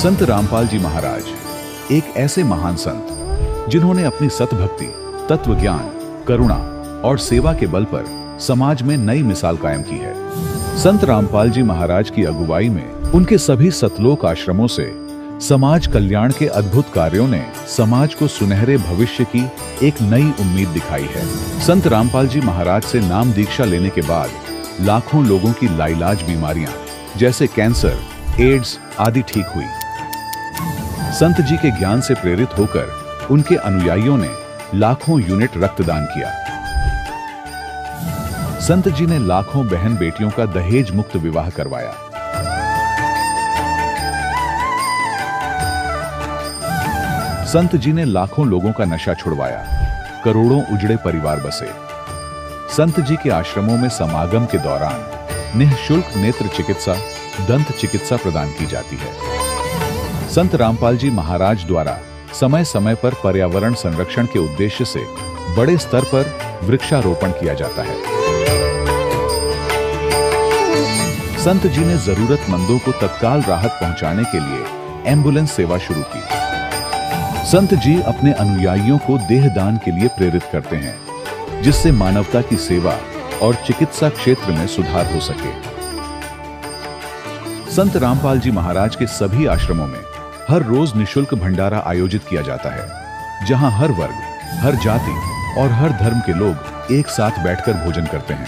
संत रामपाल जी महाराज एक ऐसे महान संत जिन्होंने अपनी सतभक्ति, तत्व ज्ञान, करुणा और सेवा के बल पर समाज में नई मिसाल कायम की है। संत रामपाल जी महाराज की अगुवाई में उनके सभी सतलोक आश्रमों से समाज कल्याण के अद्भुत कार्यों ने समाज को सुनहरे भविष्य की एक नई उम्मीद दिखाई है। संत रामपाल जी महाराज से नाम दीक्षा लेने के बाद लाखों लोगों की लाइलाज बीमारियां जैसे कैंसर, एड्स आदि ठीक हुई। संत जी के ज्ञान से प्रेरित होकर उनके अनुयायियों ने लाखों यूनिट रक्तदान किया। संत जी ने लाखों बहन बेटियों का दहेज मुक्त विवाह करवाया। संत जी ने लाखों लोगों का नशा छुड़वाया, करोड़ों उजड़े परिवार बसे। संत जी के आश्रमों में समागम के दौरान निःशुल्क नेत्र चिकित्सा, दंत चिकित्सा प्रदान की जाती है। संत रामपाल जी महाराज द्वारा समय समय पर पर्यावरण संरक्षण के उद्देश्य से बड़े स्तर पर वृक्षारोपण किया जाता है। संत जी ने जरूरतमंदों को तत्काल राहत पहुंचाने के लिए एम्बुलेंस सेवा शुरू की। संत जी अपने अनुयायियों को देहदान के लिए प्रेरित करते हैं, जिससे मानवता की सेवा और चिकित्सा क्षेत्र में सुधार हो सके। संत रामपाल जी महाराज के सभी आश्रमों में हर रोज निःशुल्क भंडारा आयोजित किया जाता है, जहां हर वर्ग, हर जाति और हर धर्म के लोग एक साथ बैठकर भोजन करते हैं।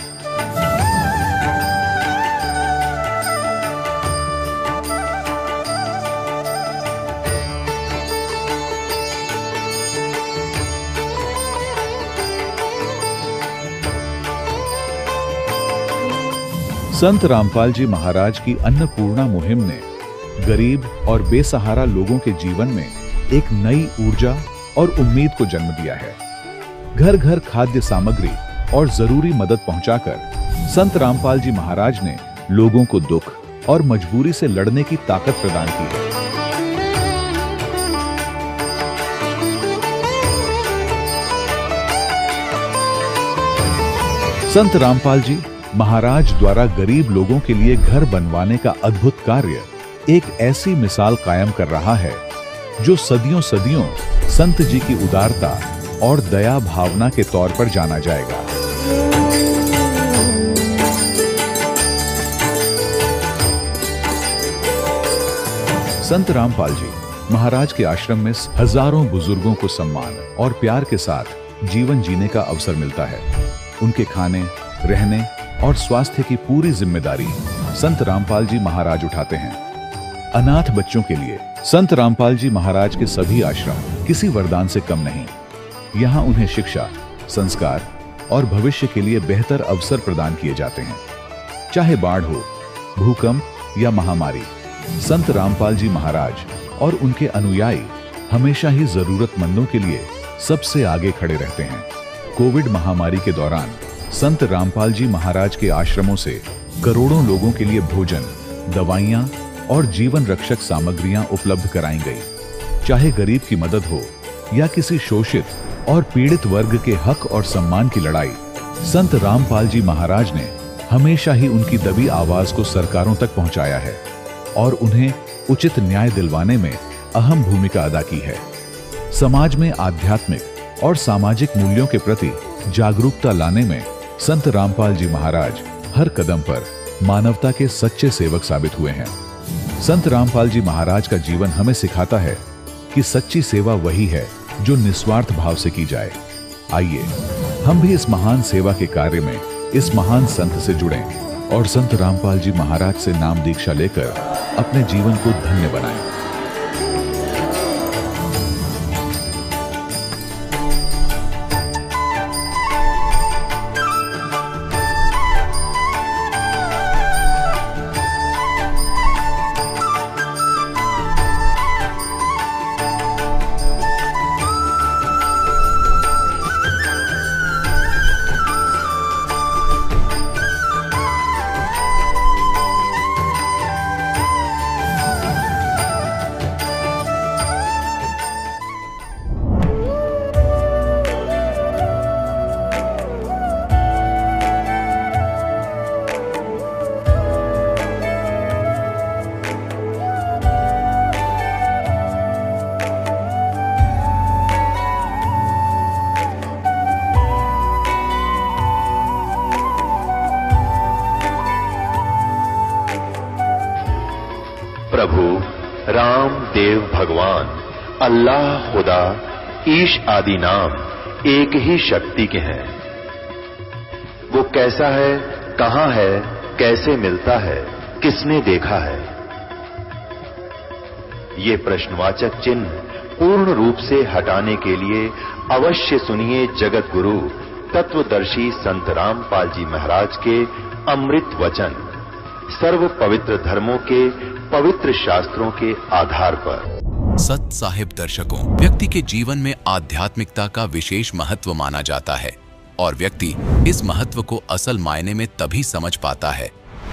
संत रामपाल जी महाराज की अन्नपूर्णा मुहिम ने गरीब और बेसहारा लोगों के जीवन में एक नई ऊर्जा और उम्मीद को जन्म दिया है। घर घर खाद्य सामग्री और जरूरी मदद पहुंचाकर संत रामपाल जी महाराज ने लोगों को दुख और मजबूरी से लड़ने की ताकत प्रदान की है। संत रामपाल जी महाराज द्वारा गरीब लोगों के लिए घर बनवाने का अद्भुत कार्य एक ऐसी मिसाल कायम कर रहा है जो सदियों सदियों संत जी की उदारता और दया भावना के तौर पर जाना जाएगा। संत रामपाल जी महाराज के आश्रम में हजारों बुजुर्गों को सम्मान और प्यार के साथ जीवन जीने का अवसर मिलता है। उनके खाने, रहने और स्वास्थ्य की पूरी जिम्मेदारी संत रामपाल जी महाराज उठाते हैं। अनाथ बच्चों के लिए संत रामपाल जी महाराज के सभी आश्रम किसी वरदान से कम नहीं। यहाँ उन्हें शिक्षा, संस्कार और भविष्य के लिए बेहतर अवसर प्रदान किए जाते हैं। चाहे बाढ़ हो, भूकंप या महामारी, संत रामपाल जी महाराज और उनके अनुयायी हमेशा ही जरूरतमंदों के लिए सबसे आगे खड़े रहते हैं। कोविड महामारी के दौरान संत रामपाल जी महाराज के आश्रमों से करोड़ों लोगों के लिए भोजन, दवाइयां और जीवन रक्षक सामग्रियां उपलब्ध कराई गई। चाहे गरीब की मदद हो या किसी शोषित और पीड़ित वर्ग के हक और सम्मान की लड़ाई, संत रामपाल जी महाराज ने हमेशा ही उनकी दबी आवाज को सरकारों तक पहुंचाया है और उन्हें उचित न्याय दिलवाने में अहम भूमिका अदा की है। समाज में आध्यात्मिक और सामाजिक मूल्यों के प्रति जागरूकता लाने में संत रामपाल जी महाराज हर कदम पर मानवता के सच्चे सेवक साबित हुए हैं। संत रामपाल जी महाराज का जीवन हमें सिखाता है कि सच्ची सेवा वही है जो निस्वार्थ भाव से की जाए। आइए हम भी इस महान सेवा के कार्य में इस महान संत से जुड़ें और संत रामपाल जी महाराज से नाम दीक्षा लेकर अपने जीवन को धन्य बनाएं। राम देव भगवान, अल्लाह खुदा, ईश आदि नाम एक ही शक्ति के हैं। वो कैसा है, कहां है, कैसे मिलता है, किसने देखा है? ये प्रश्नवाचक चिन्ह पूर्ण रूप से हटाने के लिए अवश्य सुनिए जगत गुरु तत्वदर्शी संत रामपाल जी महाराज के अमृत वचन, सर्व पवित्र धर्मों के पवित्र शास्त्रों के आधार पर। सत साहिब दर्शकों, व्यक्ति के जीवन में आध्यात्मिकता का विशेष महत्व माना जाता है और व्यक्ति इस महत्व को असल मायने में तभी समझ पाता है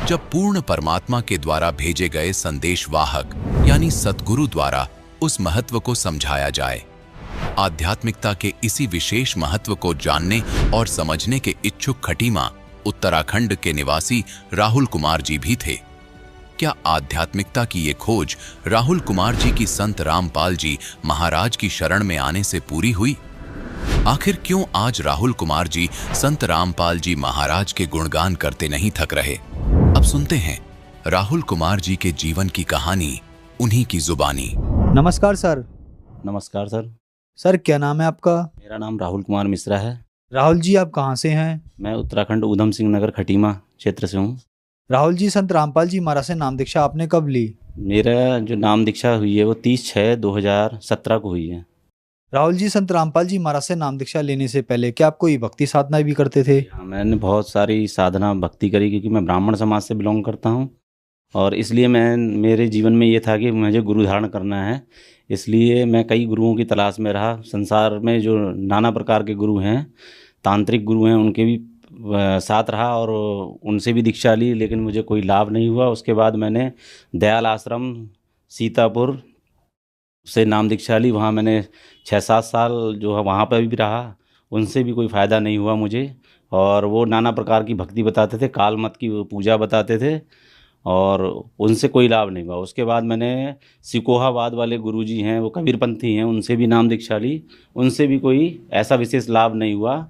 जब पूर्ण परमात्मा के द्वारा भेजे गए संदेशवाहक यानी सतगुरु द्वारा उस महत्व को समझाया जाए। आध्यात्मिकता के इसी विशेष महत्व को जानने और समझने के इच्छुक खटीमा उत्तराखंड के निवासी राहुल कुमार जी भी थे। क्या आध्यात्मिकता की ये खोज राहुल कुमार जी की संत रामपाल जी महाराज की शरण में आने से पूरी हुई? आखिर क्यों आज राहुल कुमार जी संत रामपाल जी महाराज के गुणगान करते नहीं थक रहे? अब सुनते हैं राहुल कुमार जी के जीवन की कहानी, उन्हीं की जुबानी। नमस्कार सर। नमस्कार सर। सर क्या नाम है आपका? मेरा नाम राहुल कुमार मिश्रा है। राहुल जी आप कहाँ से हैं? मैं उत्तराखंड ऊधम सिंह नगर खटीमा क्षेत्र से हूँ। राहुल जी, संत रामपाल जी महाराज से नाम दीक्षा आपने कब ली? मेरा जो नाम दीक्षा हुई है वो 30/6/2017 को हुई है। राहुल जी, संत रामपाल जी महाराज से नाम दीक्षा लेने से पहले क्या आप कोई भक्ति साधना भी करते थे? हाँ, मैंने बहुत सारी साधना भक्ति करी क्योंकि मैं ब्राह्मण समाज से बिलोंग करता हूँ और इसलिए मेरे जीवन में ये था कि मुझे गुरु धारण करना है। इसलिए मैं कई गुरुओं की तलाश में रहा। संसार में जो नाना प्रकार के गुरु हैं, तांत्रिक गुरु हैं, उनके भी साथ रहा और उनसे भी दीक्षा ली, लेकिन मुझे कोई लाभ नहीं हुआ। उसके बाद मैंने दयाल आश्रम सीतापुर से नाम दीक्षा ली। वहाँ मैंने 6-7 साल जो है वहाँ पर भी रहा, उनसे भी कोई फ़ायदा नहीं हुआ मुझे। और वो नाना प्रकार की भक्ति बताते थे, काल मत की पूजा बताते थे और उनसे कोई लाभ नहीं हुआ। उसके बाद मैंने सिकोहाबाद वाले गुरुजी हैं, वो कबीरपंथी हैं, उनसे भी नाम दीक्षा ली, उनसे भी कोई ऐसा विशेष लाभ नहीं हुआ।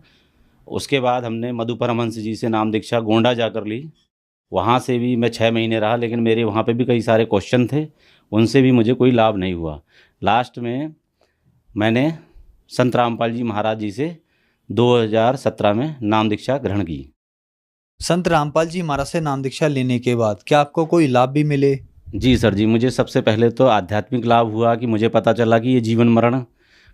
उसके बाद हमने मधु परमहंस जी से नाम दीक्षा गोंडा जाकर ली। वहाँ से भी मैं 6 महीने रहा, लेकिन मेरे वहाँ पे भी कई सारे क्वेश्चन थे, उनसे भी मुझे कोई लाभ नहीं हुआ। लास्ट में मैंने संत रामपाल जी महाराज जी से 2017 में नाम दीक्षा ग्रहण की। संत रामपाल जी महाराज से नाम दीक्षा लेने के बाद क्या आपको कोई लाभ भी मिले? जी सर जी, मुझे सबसे पहले तो आध्यात्मिक लाभ हुआ कि मुझे पता चला कि ये जीवन मरण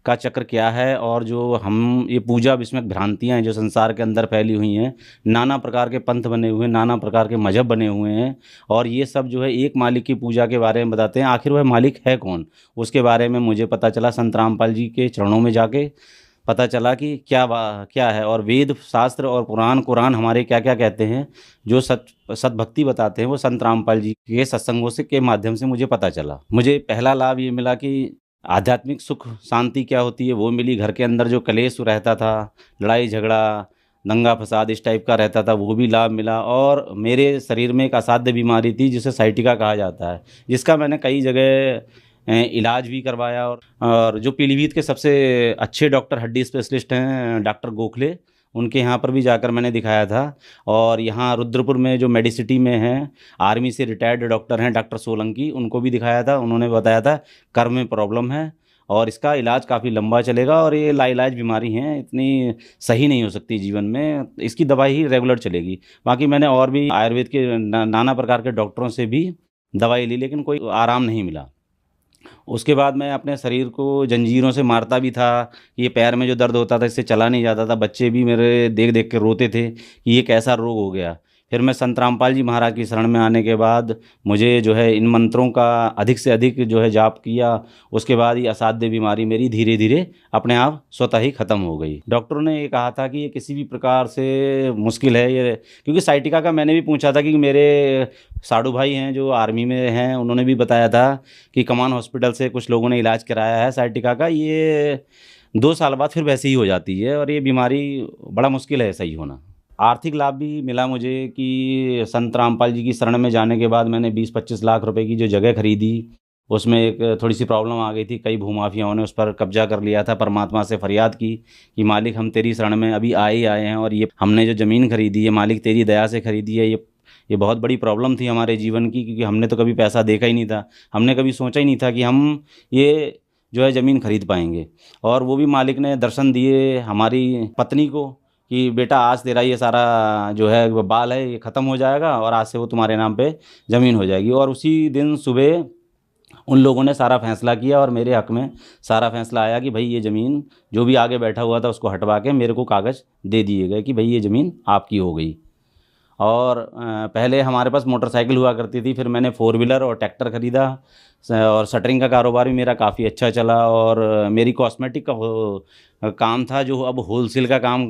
का चक्र क्या है और जो हम ये पूजा विस्मक भ्रांतियाँ हैं जो संसार के अंदर फैली हुई हैं, नाना प्रकार के पंथ बने हुए हैं, नाना प्रकार के मजहब बने हुए हैं और ये सब जो है एक मालिक की पूजा के बारे में बताते हैं। आखिर वह मालिक है कौन, उसके बारे में मुझे पता चला। संत रामपाल जी के चरणों में जाके पता चला कि क्या है और वेद शास्त्र और कुरान हमारे क्या क्या कहते हैं। जो सतभक्ति बताते हैं वो संत रामपाल जी के सत्संगों से के माध्यम से मुझे पता चला। मुझे पहला लाभ ये मिला कि आध्यात्मिक सुख शांति क्या होती है वो मिली। घर के अंदर जो कलेश रहता था, लड़ाई झगड़ा, दंगा फसाद इस टाइप का रहता था, वो भी लाभ मिला। और मेरे शरीर में एक असाध्य बीमारी थी जिसे साइटिका कहा जाता है, जिसका मैंने कई जगह इलाज भी करवाया। और जो पीलीभीत के सबसे अच्छे डॉक्टर हड्डी स्पेशलिस्ट हैं डॉक्टर गोखले, उनके यहाँ पर भी जाकर मैंने दिखाया था। और यहाँ रुद्रपुर में जो मेडिसिटी में हैं, आर्मी से रिटायर्ड डॉक्टर हैं डॉक्टर सोलंकी, उनको भी दिखाया था। उन्होंने बताया था कर्म में प्रॉब्लम है और इसका इलाज काफ़ी लंबा चलेगा और ये लाइलाज बीमारी है, इतनी सही नहीं हो सकती जीवन में, इसकी दवाई ही रेगुलर चलेगी। बाकी मैंने और भी आयुर्वेद के नाना प्रकार के डॉक्टरों से भी दवाई ली, लेकिन कोई आराम नहीं मिला। उसके बाद मैं अपने शरीर को जंजीरों से मारता भी था। ये पैर में जो दर्द होता था इससे चला नहीं जाता था। बच्चे भी मेरे देख देख के रोते थे कि ये कैसा रोग हो गया। फिर मैं संत रामपाल जी महाराज की शरण में आने के बाद मुझे जो है इन मंत्रों का अधिक से अधिक जो है जाप किया। उसके बाद ये असाध्य बीमारी मेरी धीरे धीरे अपने आप स्वतः ही ख़त्म हो गई। डॉक्टरों ने ये कहा था कि ये किसी भी प्रकार से मुश्किल है ये, क्योंकि साइटिका का मैंने भी पूछा था कि मेरे साड़ू भाई हैं जो आर्मी में हैं, उन्होंने भी बताया था कि कमान हॉस्पिटल से कुछ लोगों ने इलाज कराया है साइटिका का, ये 2 साल बाद फिर वैसे ही हो जाती है और ये बीमारी बड़ा मुश्किल है सही होना। आर्थिक लाभ भी मिला मुझे कि संत रामपाल जी की शरण में जाने के बाद मैंने 20-25 लाख रुपए की जो जगह खरीदी, उसमें एक थोड़ी सी प्रॉब्लम आ गई थी। कई भूमाफियाओं ने उस पर कब्जा कर लिया था। परमात्मा से फरियाद की कि मालिक हम तेरी शरण में अभी आए हैं और ये हमने जो ज़मीन खरीदी है मालिक तेरी दया से खरीदी है, ये बहुत बड़ी प्रॉब्लम थी हमारे जीवन की, क्योंकि हमने तो कभी पैसा देखा ही नहीं था। हमने कभी सोचा ही नहीं था कि हम ये जो है ज़मीन खरीद पाएंगे। और वो भी मालिक ने दर्शन दिए हमारी पत्नी को कि बेटा आज तेरा ये सारा जो है वो बाल है ये ख़त्म हो जाएगा और आज से वो तुम्हारे नाम पे ज़मीन हो जाएगी। और उसी दिन सुबह उन लोगों ने सारा फैसला किया और मेरे हक़ में सारा फैसला आया कि भाई ये ज़मीन जो भी आगे बैठा हुआ था उसको हटवा के मेरे को कागज़ दे दिए गए कि भाई ये ज़मीन आपकी हो गई। और पहले हमारे पास मोटरसाइकिल हुआ करती थी, फिर मैंने 4 व्हीलर और ट्रैक्टर ख़रीदा और शटरिंग का कारोबार भी मेरा काफ़ी अच्छा चला। और मेरी कॉस्मेटिक का काम था जो अब होलसेल का काम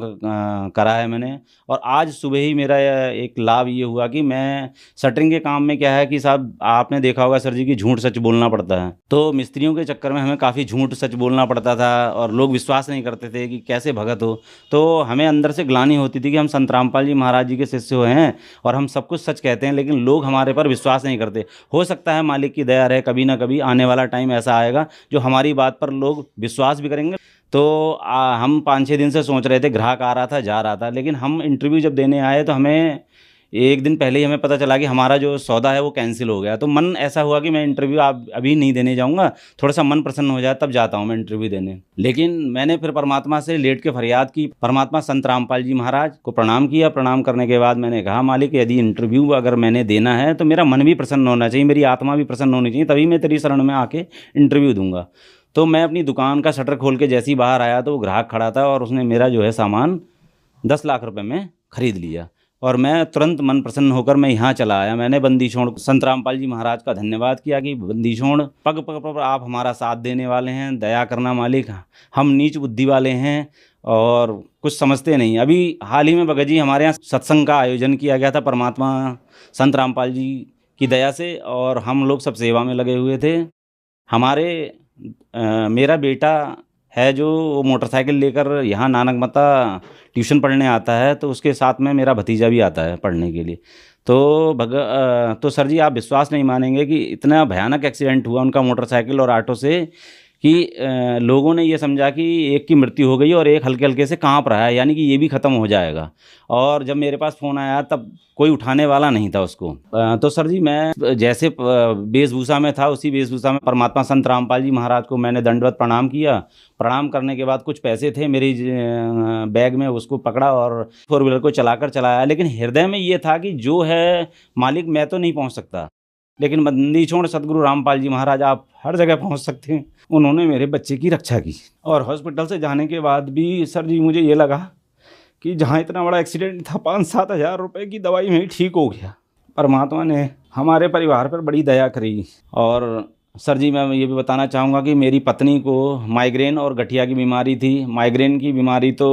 करा है मैंने। और आज सुबह ही मेरा एक लाभ ये हुआ कि मैं शटरिंग के काम में क्या है कि साहब आपने देखा होगा सर जी कि झूठ सच बोलना पड़ता है, तो मिस्त्रियों के चक्कर में हमें काफ़ी झूठ सच बोलना पड़ता था और लोग विश्वास नहीं करते थे कि कैसे भगत हो। तो हमें अंदर से ग्लानि होती थी कि हम संत रामपाल जी महाराज जी के शिष्य हैं और हम सब कुछ सच कहते हैं, लेकिन लोग हमारे पर विश्वास नहीं करते। हो सकता है मालिक की दया रहे, कभी ना कभी आने वाला टाइम ऐसा आएगा जो हमारी बात पर लोग विश्वास भी करेंगे। तो हम 5-6 दिन से सोच रहे थे, ग्राहक आ रहा था जा रहा था, लेकिन हम इंटरव्यू जब देने आए तो हमें एक दिन पहले ही हमें पता चला कि हमारा जो सौदा है वो कैंसिल हो गया। तो मन ऐसा हुआ कि मैं इंटरव्यू अभी नहीं देने जाऊंगा, थोड़ा सा मन प्रसन्न हो जाए तब जाता हूं मैं इंटरव्यू देने। लेकिन मैंने फिर परमात्मा से लेट के फरियाद की, परमात्मा संत रामपाल जी महाराज को प्रणाम किया। प्रणाम करने के बाद मैंने कहा मालिक यदि इंटरव्यू अगर मैंने देना है तो मेरा मन भी प्रसन्न होना चाहिए, मेरी आत्मा भी प्रसन्न होनी चाहिए, तभी मैं तेरी शरण में आके इंटरव्यू दूंगा। तो मैं अपनी दुकान का शटर खोल के जैसे ही बाहर आया तो वो ग्राहक खड़ा था और उसने मेरा जो है सामान 10 लाख रुपए में ख़रीद लिया और मैं तुरंत मन प्रसन्न होकर मैं यहाँ चला आया। मैंने बंदीछोड़ संत रामपाल जी महाराज का धन्यवाद किया कि बंदीछोड़ पग पग पर आप हमारा साथ देने वाले हैं, दया करना मालिक, हम नीच बुद्धि वाले हैं और कुछ समझते नहीं। अभी हाल ही में भगत जी हमारे यहाँ सत्संग का आयोजन किया गया था परमात्मा संत रामपाल जी की दया से और हम लोग सब सेवा में लगे हुए थे। हमारे मेरा बेटा है जो वो मोटरसाइकिल लेकर यहाँ नानकमता ट्यूशन पढ़ने आता है, तो उसके साथ में मेरा भतीजा भी आता है पढ़ने के लिए। तो सर जी आप विश्वास नहीं मानेंगे कि इतना भयानक एक्सीडेंट हुआ उनका मोटरसाइकिल और ऑटो से कि लोगों ने ये समझा कि एक की मृत्यु हो गई और एक हल्के हल्के से कांप रहा है, यानी कि ये भी ख़त्म हो जाएगा। और जब मेरे पास फ़ोन आया तब कोई उठाने वाला नहीं था उसको। तो सर जी मैं जैसे वेशभूषा में था उसी वेशभूषा में परमात्मा संत रामपाल जी महाराज को मैंने दंडवत प्रणाम किया। प्रणाम करने के बाद कुछ पैसे थे मेरी बैग में, उसको पकड़ा और 4 व्हीलर को चलाकर चलाया। लेकिन हृदय में ये था कि जो है मालिक मैं तो नहीं पहुँच सकता, लेकिन बंदीछोड़ सतगुरु रामपाल जी महाराज आप हर जगह पहुंच सकते हैं। उन्होंने मेरे बच्चे की रक्षा की और हॉस्पिटल से जाने के बाद भी सर जी मुझे ये लगा कि जहां इतना बड़ा एक्सीडेंट था 5-7 हज़ार रुपये की दवाई में ही ठीक हो गया। परमात्मा ने हमारे परिवार पर बड़ी दया करी। और सर जी मैं ये भी बताना चाहूँगा कि मेरी पत्नी को माइग्रेन और गठिया की बीमारी थी। माइग्रेन की बीमारी तो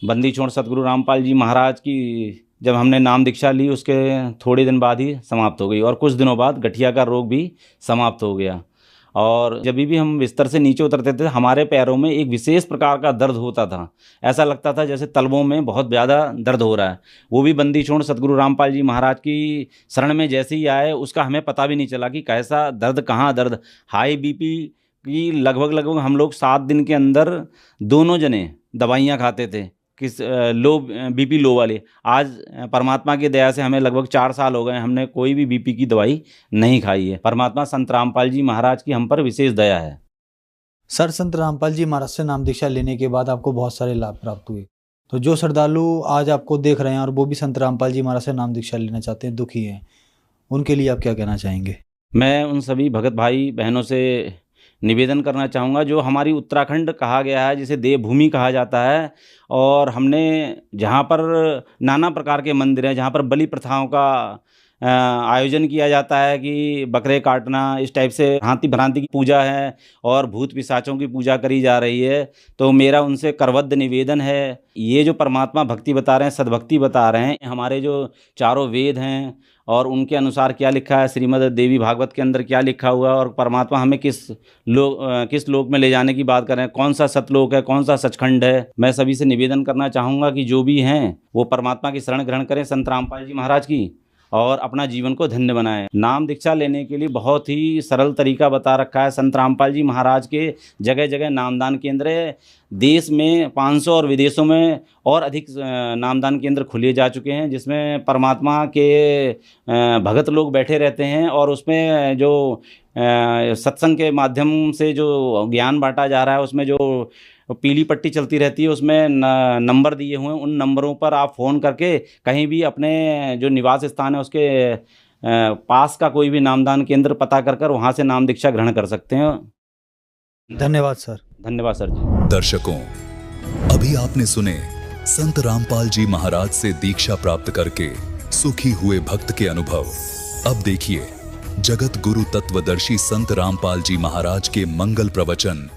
बंदीछोड़ सतगुरु रामपाल जी महाराज की जब हमने नाम दीक्षा ली उसके थोड़े दिन बाद ही समाप्त हो गई और कुछ दिनों बाद गठिया का रोग भी समाप्त हो गया। और जब भी हम बिस्तर से नीचे उतरते थे हमारे पैरों में एक विशेष प्रकार का दर्द होता था, ऐसा लगता था जैसे तलवों में बहुत ज़्यादा दर्द हो रहा है। वो भी बंदीछोड़ सतगुरु रामपाल जी महाराज की शरण में जैसे ही आए उसका हमें पता भी नहीं चला कि कैसा दर्द, कहाँ दर्द। हाई बीपी की लगभग हम लोग 7 दिन के अंदर दोनों जने दवाइयाँ खाते थे, किस लो बीपी लो वाली। आज परमात्मा की दया से हमें लगभग 4 साल हो गए, हमने कोई भी बीपी की दवाई नहीं खाई है। परमात्मा संत रामपाल जी महाराज की हम पर विशेष दया है। सर संत रामपाल जी महाराज से नाम दीक्षा लेने के बाद आपको बहुत सारे लाभ प्राप्त हुए, तो जो श्रद्धालु आज आपको देख रहे हैं और वो भी संत रामपाल जी महाराज से नाम दीक्षा लेना चाहते हैं, दुखी हैं, उनके लिए आप क्या कहना चाहेंगे? मैं उन सभी भगत भाई बहनों से निवेदन करना चाहूँगा, जो हमारी उत्तराखंड कहा गया है, जिसे देवभूमि कहा जाता है, और हमने जहाँ पर नाना प्रकार के मंदिर हैं, जहाँ पर बलि प्रथाओं का आयोजन किया जाता है कि बकरे काटना, इस टाइप से भांति भ्रांति की पूजा है और भूत पिशाचों की पूजा करी जा रही है। तो मेरा उनसे करबद्ध निवेदन है, ये जो परमात्मा भक्ति बता रहे हैं, सद्भक्ति बता रहे हैं, हमारे जो चारों वेद हैं और उनके अनुसार क्या लिखा है, श्रीमद् देवी भागवत के अंदर क्या लिखा हुआ है और परमात्मा हमें किस लोक में ले जाने की बात कर रहे हैं, कौन सा सतलोक है, कौन सा सचखंड है। मैं सभी से निवेदन करना चाहूँगा कि जो भी हैं वो परमात्मा की शरण ग्रहण करें, संत रामपाल जी महाराज की, और अपना जीवन को धन्य बनाएं। नाम दीक्षा लेने के लिए बहुत ही सरल तरीका बता रखा है संत रामपाल जी महाराज के। जगह जगह नामदान केंद्र है। देश में 500 और विदेशों में और अधिक नामदान केंद्र खुले जा चुके हैं, जिसमें परमात्मा के भगत लोग बैठे रहते हैं और उसमें जो सत्संग के माध्यम से जो ज्ञान बांटा जा रहा है, उसमें जो पीली पट्टी चलती रहती है, उसमें नंबर दिए हुए हैं। उन नंबरों पर आप फ़ोन करके कहीं भी अपने जो निवास स्थान है उसके पास का कोई भी नामदान केंद्र पता कर वहाँ से नाम दीक्षा ग्रहण कर सकते हैं। धन्यवाद सर। धन्यवाद सर जी। दर्शकों, अभी आपने सुने संत रामपाल जी महाराज से दीक्षा प्राप्त करके सुखी हुए भक्त के अनुभव। अब देखिए जगत गुरु तत्वदर्शी संत रामपाल जी महाराज के मंगल प्रवचन।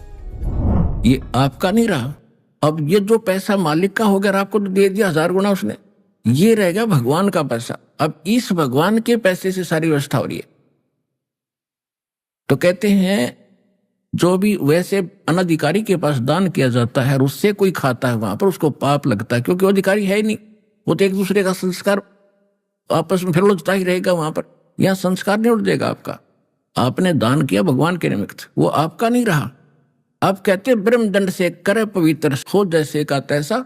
ये आपका नहीं रहा। अब ये जो पैसा मालिक का हो गया, आपको तो दे दिया 1000 गुना उसने, ये रहेगा भगवान का पैसा। अब इस भगवान के पैसे से सारी व्यवस्था हो रही है। तो कहते हैं जो भी वैसे अनधिकारी के पास दान किया जाता है और उससे कोई खाता है वहां पर उसको पाप लगता है, क्योंकि वो अधिकारी है ही नहीं। वो तो एक दूसरे का संस्कार आपस में फिर उलझता ही रहेगा वहां पर। यहां संस्कार नहीं उलझेगा आपका। आपने दान किया भगवान के निमित्त, वो आपका नहीं रहा। आप कहते ब्रह्मदंड से करे पवित्र हो जैसे का तैसा।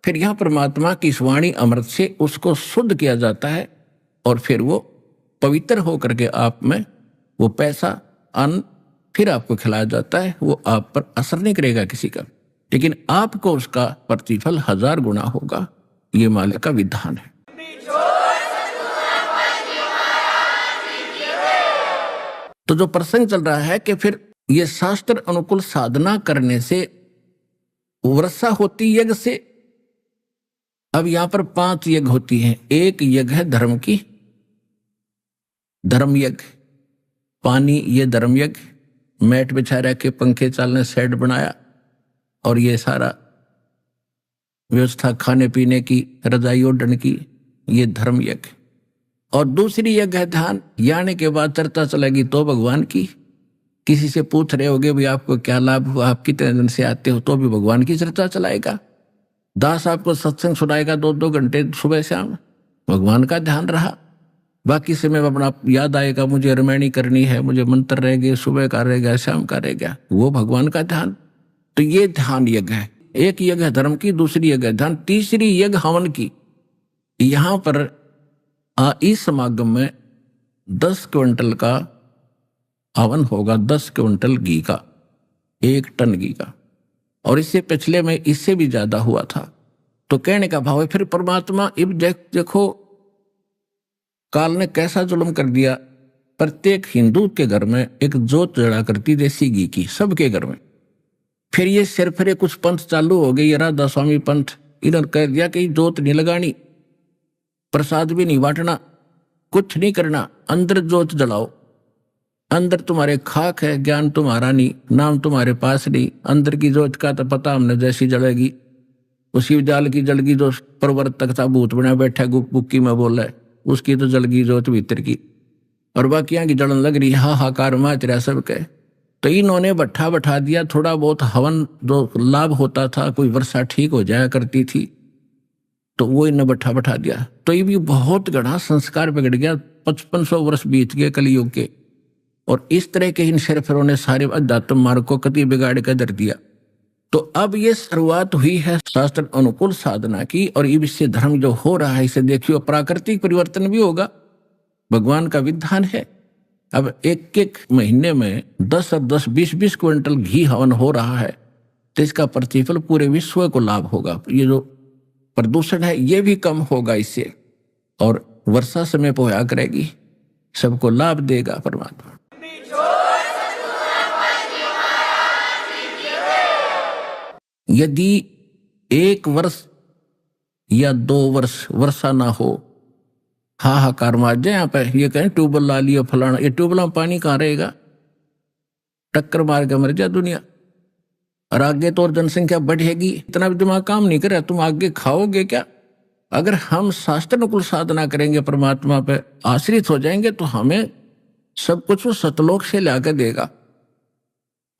फिर यहां परमात्मा की वाणी अमृत से उसको शुद्ध किया जाता है और फिर वो पवित्र होकर के आप में वो पैसा अन्न फिर आपको खिलाया जाता है। वो आप पर असर नहीं करेगा किसी का, लेकिन आपको उसका प्रतिफल 1000 गुना होगा। ये मालिक का विधान है। तो जो प्रसंग चल रहा है कि फिर ये शास्त्र अनुकूल साधना करने से वर्षा होती यज्ञ से। अब यहां पर 5 यज्ञ होती हैं। एक यज्ञ है धर्म की, धर्म यज्ञ। पानी ये धर्म यज्ञ, मैट बिछा रखे, पंखे चलने, शेड बनाया और ये सारा व्यवस्था खाने पीने की, रजाई ओढ़ने की, ये धर्म यज्ञ। और दूसरी यज्ञ है ध्यान। यानी के बाद चर्चा चलेगी तो भगवान की। किसी से पूछ रहे होगे भाई आपको क्या लाभ हुआ, आप कितने दिन से आते हो, तो भी भगवान की चर्चा चलाएगा। दास आपको सत्संग सुनाएगा 2-2 घंटे सुबह शाम, भगवान का ध्यान रहा। बाकी समय में अपना याद आएगा मुझे रामायणी करनी है, मुझे मंत्र रह गए, सुबह का रह गया, शाम का रह गया, वो भगवान का ध्यान। तो ये ध्यान यज्ञ है। एक यज्ञ है धर्म की, दूसरी यज्ञ है ध्यान, तीसरी यज्ञ हवन की। यहां पर इस समागम में 10 क्विंटल का हवन होगा, 10 क्विंटल घी का, 1 टन घी का। और इससे पिछले में इससे भी ज्यादा हुआ था। तो कहने का भाव है फिर परमात्मा इब देखो काल ने कैसा जुल्म कर दिया। प्रत्येक हिंदू के घर में एक जोत जड़ा करती देसी घी की, सबके घर में। फिर ये सिरफिरे कुछ पंथ चालू हो गई, राधा स्वामी पंथ। इन्होंने कह दिया कि जोत नहीं लगानी, प्रसाद भी नहीं बांटना, कुछ नहीं करना, अंदर जोत जलाओ। अंदर तुम्हारे खाक है, ज्ञान तुम्हारा नहीं, नाम तुम्हारे पास नहीं। अंदर की जोत का तो पता हमने जैसी जलेगी, उसी जाल की जलगी जो प्रवर्तक था भूत बना बैठा गुक्की में बोला है, उसकी तो जलगी जोत भीतर की, और बाकियां की जलन लग रही, हाहाकार माच रहा सबके। तो इन्होंने भट्ठा बैठा दिया। थोड़ा बहुत हवन जो लाभ होता था, कोई वर्षा ठीक हो जाया करती थी, तो वो इन्हें भट्ठा बैठा दिया। तो ये भी बहुत घना संस्कार बिगड़ गया। 5500 वर्ष बीत गए कलयुग के, और इस तरह के इन शेरफिरों ने सारे अध्यात्म मार्ग को कति बिगाड़ कर धर दिया। तो अब ये शुरुआत हुई है शास्त्र अनुकूल साधना की, और ये इससे धर्म जो हो रहा है इसे देखियो प्राकृतिक परिवर्तन भी होगा, भगवान का विधान है। अब 1-1 महीने में 10 और 10 20-20 क्विंटल घी हवन हो रहा है, तो इसका प्रतिफल पूरे विश्व को लाभ होगा। ये जो प्रदूषण है ये भी कम होगा इससे, और वर्षा समय पर होया करेगी, सबको लाभ देगा परमात्मा। यदि 1 वर्ष या 2 वर्ष वर्षा ना हो, हाहाकार मार जाए। यहाँ पे ये कहें ट्यूबवेल ला लिया फलाना, ये ट्यूबवेल में पानी कहाँ रहेगा, टक्कर मार के मर जाए दुनिया। और आगे तो और जनसंख्या बढ़ेगी, इतना भी दिमाग काम नहीं करे, तुम आगे खाओगे क्या। अगर हम शास्त्र अनुकूल साधना करेंगे, परमात्मा पे आश्रित हो जाएंगे, तो हमें सब कुछ वो सतलोक से लाकर देगा।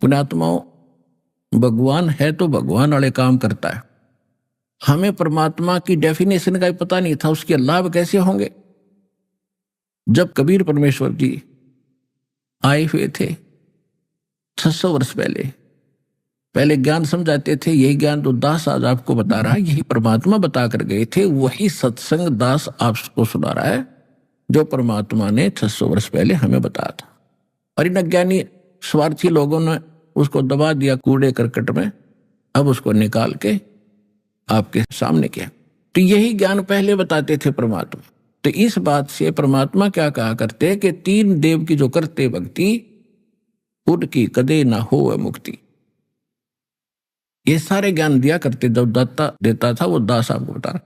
पुण्यात्माओं, भगवान है तो भगवान वाले काम करता है। हमें परमात्मा की डेफिनेशन का पता नहीं था, उसके लाभ कैसे होंगे। जब कबीर परमेश्वर जी आए हुए थे 600 वर्ष पहले ज्ञान समझाते थे। यही ज्ञान तो दास आज आपको बता रहा है, यही परमात्मा बता कर गए थे, वही सत्संग दास आपको सुना रहा है जो परमात्मा ने 600 वर्ष पहले हमें बताया था। और इन अज्ञानी स्वार्थी लोगों ने उसको दबा दिया कूड़े करकट में, अब उसको निकाल के आपके सामने किया। तो यही ज्ञान पहले बताते थे परमात्मा। तो इस बात से परमात्मा क्या कहा करते कि 3 देव की जो करते भक्ति उनकी कदे ना हो मुक्ति। ये सारे ज्ञान दिया करते, जब दाता देता था वो दास आपको बता रहा।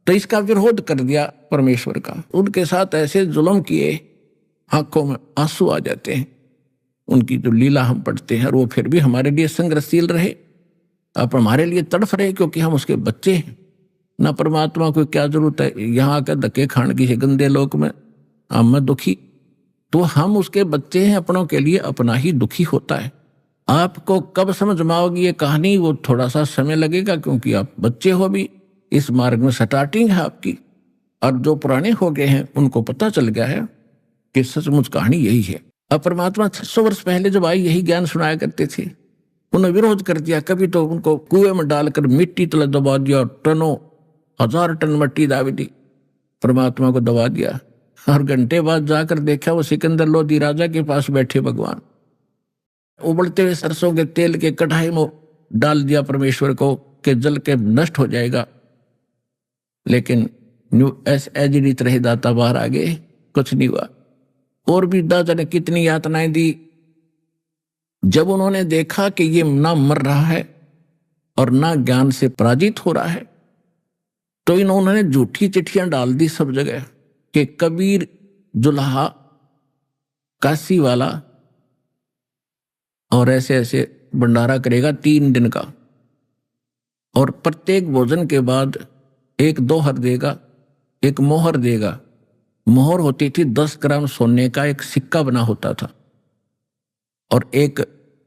तो इसका विरोध कर दिया परमेश्वर का, उनके साथ ऐसे जुल्म किए, आंखों में आंसू आ जाते हैं। उनकी जो लीला हम पढ़ते हैं, और वो फिर भी हमारे लिए संघर्षशील रहे, आप हमारे लिए तड़फ रहे, क्योंकि हम उसके बच्चे हैं ना। परमात्मा को क्या जरूरत है यहाँ आकर धक्के खाने की गंदे लोक में, हम में दुखी। तो हम उसके बच्चे हैं, अपनों के लिए अपना ही दुखी होता है। आपको कब समझ में आओगी ये कहानी, वो थोड़ा सा समय लगेगा, क्योंकि आप बच्चे हो भी, इस मार्ग में स्टार्टिंग है आपकी। और जो पुराने हो गए हैं उनको पता चल गया है कि सचमुच कहानी यही है। अब परमात्मा 600 वर्ष पहले जब आई यही ज्ञान सुनाया करते थे, उन्होंने विरोध कर दिया। कभी तो उनको कुएं में डालकर मिट्टी तले दबा दिया, और टनों 1000 टन मिट्टी दावी दी, परमात्मा को दबा दिया। और घंटे बाद जाकर देखा वो सिकंदर लोधी राजा के पास बैठे भगवान, उबलते हुए सरसों के तेल के कढ़ाई में डाल दिया परमेश्वर को कि जल के नष्ट हो जाएगा। लेकिन एज रीत रहे दाता बाहर आ गए, कुछ नहीं हुआ। और भी दाता ने कितनी यातनाएं दी। जब उन्होंने देखा कि ये ना मर रहा है और ना ज्ञान से पराजित हो रहा है, तो इन्होंने झूठी चिट्ठियां डाल दी सब जगह कि कबीर जुल्हा काशी वाला और ऐसे ऐसे भंडारा करेगा 3 दिन का, और प्रत्येक भोजन के बाद एक दोहर देगा, एक मोहर देगा। मोहर होती थी 10 ग्राम सोने का एक सिक्का बना होता था, और एक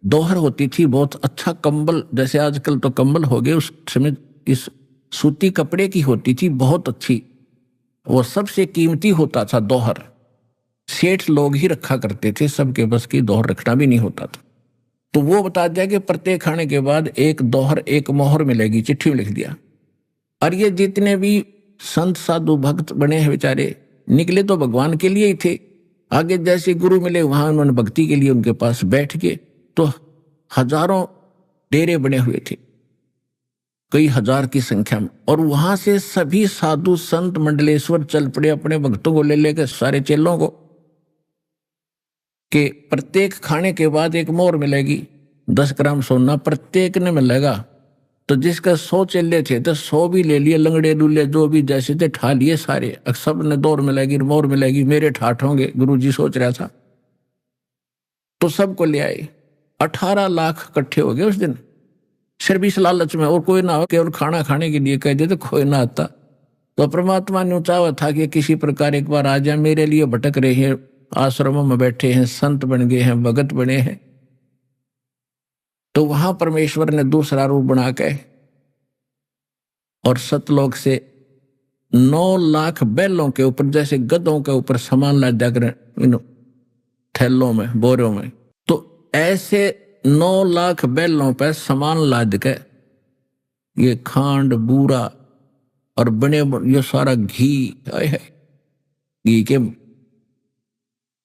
दोहर होती थी बहुत अच्छा कंबल, जैसे आजकल तो कंबल हो गए, उस समय इस सूती कपड़े की होती थी बहुत अच्छी, वो सबसे कीमती होता था दोहर। सेठ लोग ही रखा करते थे, सबके बस की दोहर रखना भी नहीं होता था। तो वो बता दिया कि प्रत्येक खाने के बाद एक दोहर एक मोहर मिलेगी, चिट्ठी में लिख दिया। और ये जितने भी संत साधु भक्त बने हैं बेचारे, निकले तो भगवान के लिए ही थे। आगे जैसे गुरु मिले वहां उन्होंने भक्ति के लिए उनके पास बैठ के, तो हजारों डेरे बने हुए थे, कई हजार की संख्या में। और वहां से सभी साधु संत मंडलेश्वर चल पड़े अपने भक्तों को ले लेकर, सारे चेलों को, कि प्रत्येक खाने के बाद एक मोहर मिलेगी, 10 ग्राम सोना प्रत्येक ने मिलेगा। तो जिसका 100 चेले थे तो 100 भी ले लिए, लंगड़े लूले जो भी जैसे थे ठा लिए सारे, सब ने दौर मिलेगी मोहर मिलेगी, मेरे ठाठ होंगे, गुरु जी सोच रहा था। तो सबको ले आए, 18 लाख इकट्ठे हो गए उस दिन, सिर्फ इस लालच में। और कोई ना हो, केवल खाना खाने के लिए कह दे तो कोई ना आता। तो परमात्मा ने चाहा था कि किसी प्रकार एक बार आ जाए, मेरे लिए भटक रहे हैं, आश्रमों में बैठे हैं, संत बन गए हैं, भगत बने हैं। तो वहां परमेश्वर ने दूसरा रूप बना के और सतलोक से 9 लाख बैलों के ऊपर, जैसे गधों के ऊपर सामान लाद जाकर इन थैलों में, बोरों में, तो ऐसे 9 लाख बैलों पर सामान लाद के ये खांड बूरा और बने ये सारा घी, घी के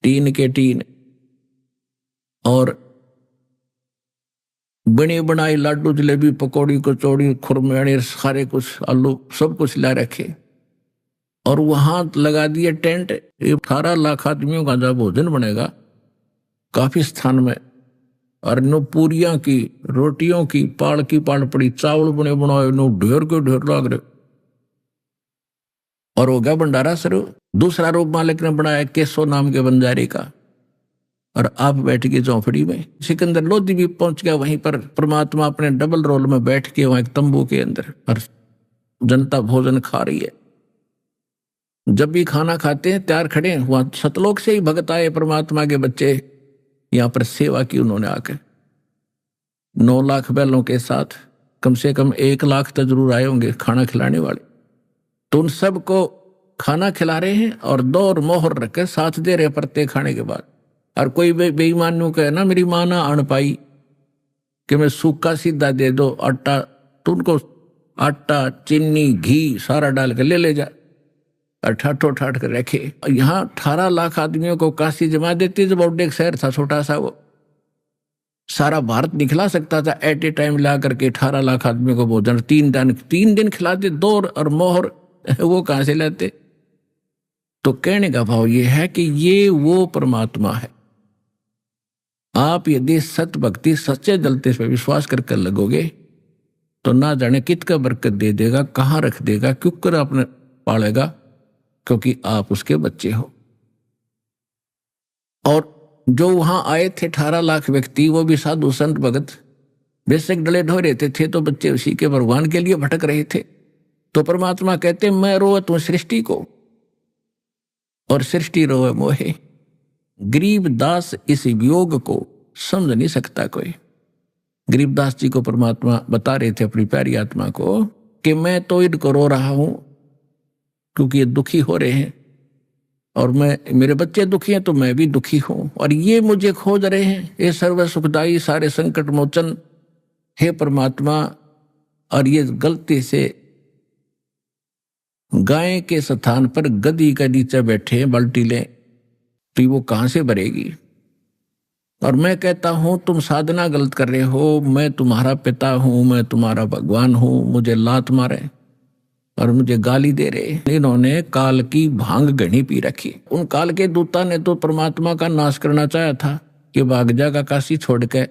टीन के टीन और बने बनाई लाडू जलेबी पकौड़ी कचौड़ी खुरमानी सारे कुछ आलू सब कुछ ला रखे। और वहां लगा दिए टेंट। 18 लाख आदमियों का जब भोजन बनेगा काफी स्थान में, और नो पूरियां की, रोटियों की पाड़ पड़ी, चावल बने बनाए, नो ढेर के ढेर लाग रहे। और हो गया भंडारा शुरू। दूसरा रूप मालिक ने बनाया केसो नाम के बंजारे का, और आप बैठ गए चौपड़ी में। सिकंदर लोधी भी पहुंच गया वहीं पर, परमात्मा अपने डबल रोल में बैठ के वहां एक तंबू के अंदर, और जनता भोजन खा रही है। जब भी खाना खाते हैं तैयार खड़े, वहां सतलोक से ही भगत आए, परमात्मा के बच्चे, यहां पर सेवा की उन्होंने आकर। 9 लाख बैलों के साथ कम से कम 1 लाख तो जरूर आए होंगे खाना खिलाने वाले। तो उन सबको खाना खिला रहे हैं और 2 और मोहर रख के साथ दे रहे प्रत्येक खाने के बाद। और कोई बेईमान नु कहे ना मेरी माँ ना अण पाई कि मैं सूखा सीधा दे दो आटा, तो उनको आटा चीनी घी सारा डाल कर ले जा और ठाठो ठाठ कर रखे। यहाँ 18 लाख आदमियों को काशी जमा देती, जब और एक शहर था छोटा सा, वो सारा भारत नहीं खिला सकता था एट ए टाइम ला करके 18 लाख आदमियों को भोजन 3 दिन खिलाते। 2 और मोहर वो कहां से लाते? तो कहने का भाव ये है कि ये वो परमात्मा है। आप यदि सत भक्ति सच्चे दिल से विश्वास करके लगोगे तो ना जाने कितना बरकत दे देगा, कहाँ रख देगा, क्यों कर आपने पालेगा, क्योंकि आप उसके बच्चे हो। और जो वहां आए थे 18 लाख व्यक्ति, वो भी साधु संत भगत बेशक डले ढो रहते थे, तो बच्चे उसी के भगवान के लिए भटक रहे थे। तो परमात्मा कहते मैं रोवत हूं सृष्टि को और सृष्टि रोवे मोहे। गरीबदास इस वियोग को समझ नहीं सकता कोई। गरीबदास जी को परमात्मा बता रहे थे अपनी प्यारी आत्मा को कि मैं तो इनको रो रहा हूं क्योंकि ये दुखी हो रहे हैं, और मेरे बच्चे दुखी हैं तो मैं भी दुखी हूं, और ये मुझे खोज रहे हैं। ये सर्व सुखदाई सारे संकट मोचन हे परमात्मा, और ये गलती से गाय के स्थान पर गधी का नीचे बैठे हैं बाल्टी ले, तो वो कहां से भरेगी। और मैं कहता हूं तुम साधना गलत कर रहे हो, मैं तुम्हारा पिता हूं, मैं तुम्हारा भगवान हूं, मुझे लात मारे और मुझे गाली दे रहे। इन्होंने काल की भांग घनी पी रखी। उन काल के दूता ने तो परमात्मा का नाश करना चाहा था कि भाग जाएगा काशी छोड़ के,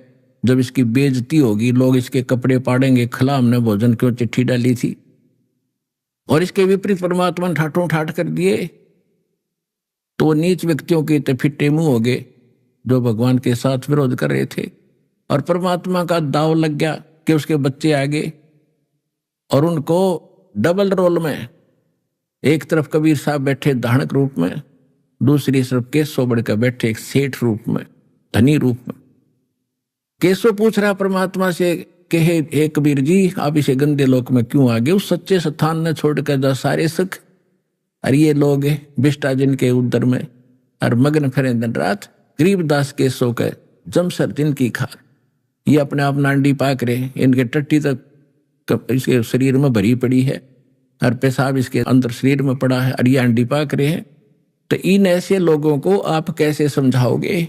जब इसकी बेइज्जती होगी लोग इसके कपड़े पाड़ेंगे, खिला हमने भोजन क्यों चिट्ठी डाली थी। और इसके विपरीत परमात्मा ने ठाठों ठाठ कर दिए, तो नीच व्यक्तियों के तो फिट्टे मुंह हो गए जो भगवान के साथ विरोध कर रहे थे। और परमात्मा का दाव लग गया कि उसके बच्चे आ गए और उनको डबल रोल में, एक तरफ कबीर साहब बैठे धानक रूप में, दूसरी तरफ केशव बढ़कर बैठे एक सेठ रूप में, धनी रूप में। केशव पूछ रहा परमात्मा से कि हे कबीर जी, आप इसे गंदे लोक में क्यों आ गए, उस सच्चे स्थान ने छोड़कर जा सारे सुख, और ये लोग बिष्टा जिनके उदर में और मगन फिरे दिन रात। गरीबदास केशव के जमसर जिनकी खार, ये अपने आप नांडी पाक रहे, इनके टट्टी तक इसके शरीर में भरी पड़ी है और पेशाब इसके अंदर शरीर में पड़ा है और ये अंडी पाक रहे हैं। तो इन ऐसे लोगों को आप कैसे समझाओगे।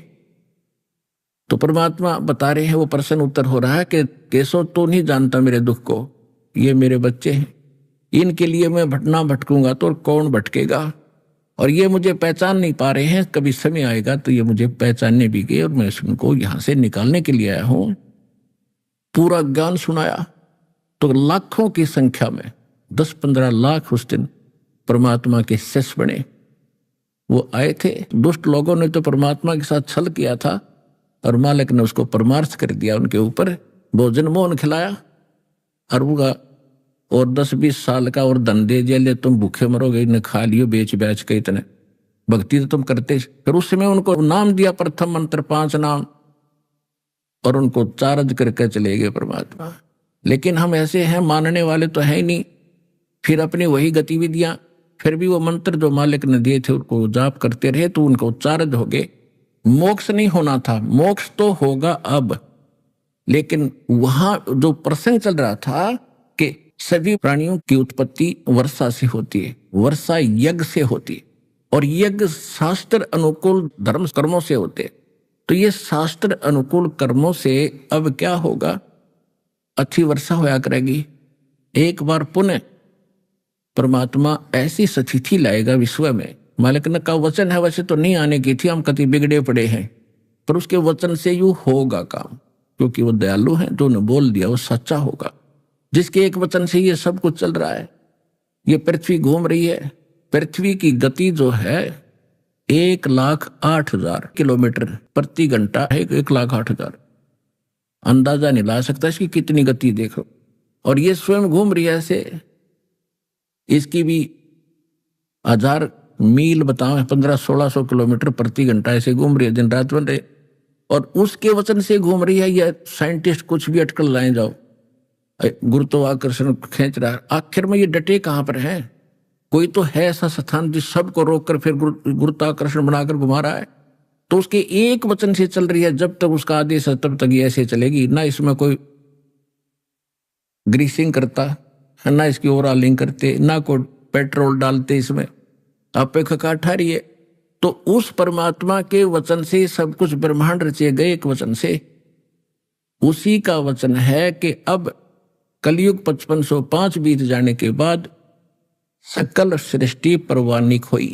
तो परमात्मा बता रहे हैं, वो प्रश्न उत्तर हो रहा है कि केशव तो नहीं जानता मेरे दुख को, ये मेरे बच्चे हैं, इनके लिए मैं भटकूंगा तो कौन भटकेगा। और ये मुझे पहचान नहीं पा रहे हैं, कभी समय आएगा तो ये मुझे पहचानने भी गए, और मैं उनको यहां से निकालने के लिए आया हूं। पूरा ज्ञान सुनाया तो लाखों की संख्या में 10-15 लाख उस दिन परमात्मा के शिष्य बने। वो आए थे, दुष्ट लोगों ने तो परमात्मा के साथ छल किया था और मालिक ने उसको परमार्थ कर दिया, उनके ऊपर भोजन मोहन खिलाया और उनका और 10-20 साल का और धन दे दिया, तुम भूखे मरोगे, इन्हें खा लियो बेच बेच के, इतने भक्ति तो तुम करते। फिर उस समय उनको नाम दिया, प्रथम मंत्र 5 नाम, और उनको चार्ज करके चले गए परमात्मा। लेकिन हम ऐसे हैं, मानने वाले तो है ही नहीं, फिर अपनी वही गतिविधियां, फिर भी वो मंत्र जो मालिक ने दिए थे उनको जाप करते रहे, तो उनको चार्ज हो गए। मोक्ष नहीं होना था, मोक्ष तो होगा अब, लेकिन वहां जो प्रसंग चल रहा था कि सभी प्राणियों की उत्पत्ति वर्षा से होती है, वर्षा यज्ञ से होती है, और यज्ञ शास्त्र अनुकूल धर्म कर्मों से होते हैं। तो ये शास्त्र अनुकूल कर्मों से अब क्या होगा, अच्छी वर्षा होया करेगी। एक बार पुनः परमात्मा ऐसी स्थिति लाएगा विश्व में, मालिक ने का वचन है, वैसे तो नहीं आने की थी, हम कति बिगड़े पड़े हैं, पर उसके वचन से यूं होगा काम, क्योंकि वो दयालु है, जो ने बोल दिया वो सच्चा होगा। जिसके एक वचन से ये सब कुछ चल रहा है, ये पृथ्वी घूम रही है। पृथ्वी की गति जो है 1,08,000 किलोमीटर प्रति घंटा है, 1,08,000। अंदाजा नहीं ला सकता इसकी कितनी गति देखो। और ये स्वयं घूम रही है ऐसे, इसकी भी 1000 मील बताओ, 1500-1600 किलोमीटर प्रति घंटा ऐसे घूम रही है, दिन रात बन रहे, और उसके वचन से घूम रही है। यह साइंटिस्ट कुछ भी अटकल लाए जाओ, गुरुत्वाकर्षण खींच रहा है, आखिर में ये डटे कहां पर है। कोई तो है ऐसा स्थान जिस सबको रोककर फिर गुरुत्वाकर्षण बनाकर घुमा रहा है, तो उसके एक वचन से चल रही है। जब तक उसका आदेश है तब तक ये ऐसे चलेगी। ना इसमें कोई ग्रीसिंग करता, ना इसकी ओवरऑलिंग करते, ना कोई पेट्रोल डालते इसमें, आपे खकाठा रही है। तो उस परमात्मा के वचन से सब कुछ ब्रह्मांड रचे गए एक वचन से। उसी का वचन है कि अब कलयुग 5505 बीत जाने के बाद सकल सृष्टि परवानिक हुई।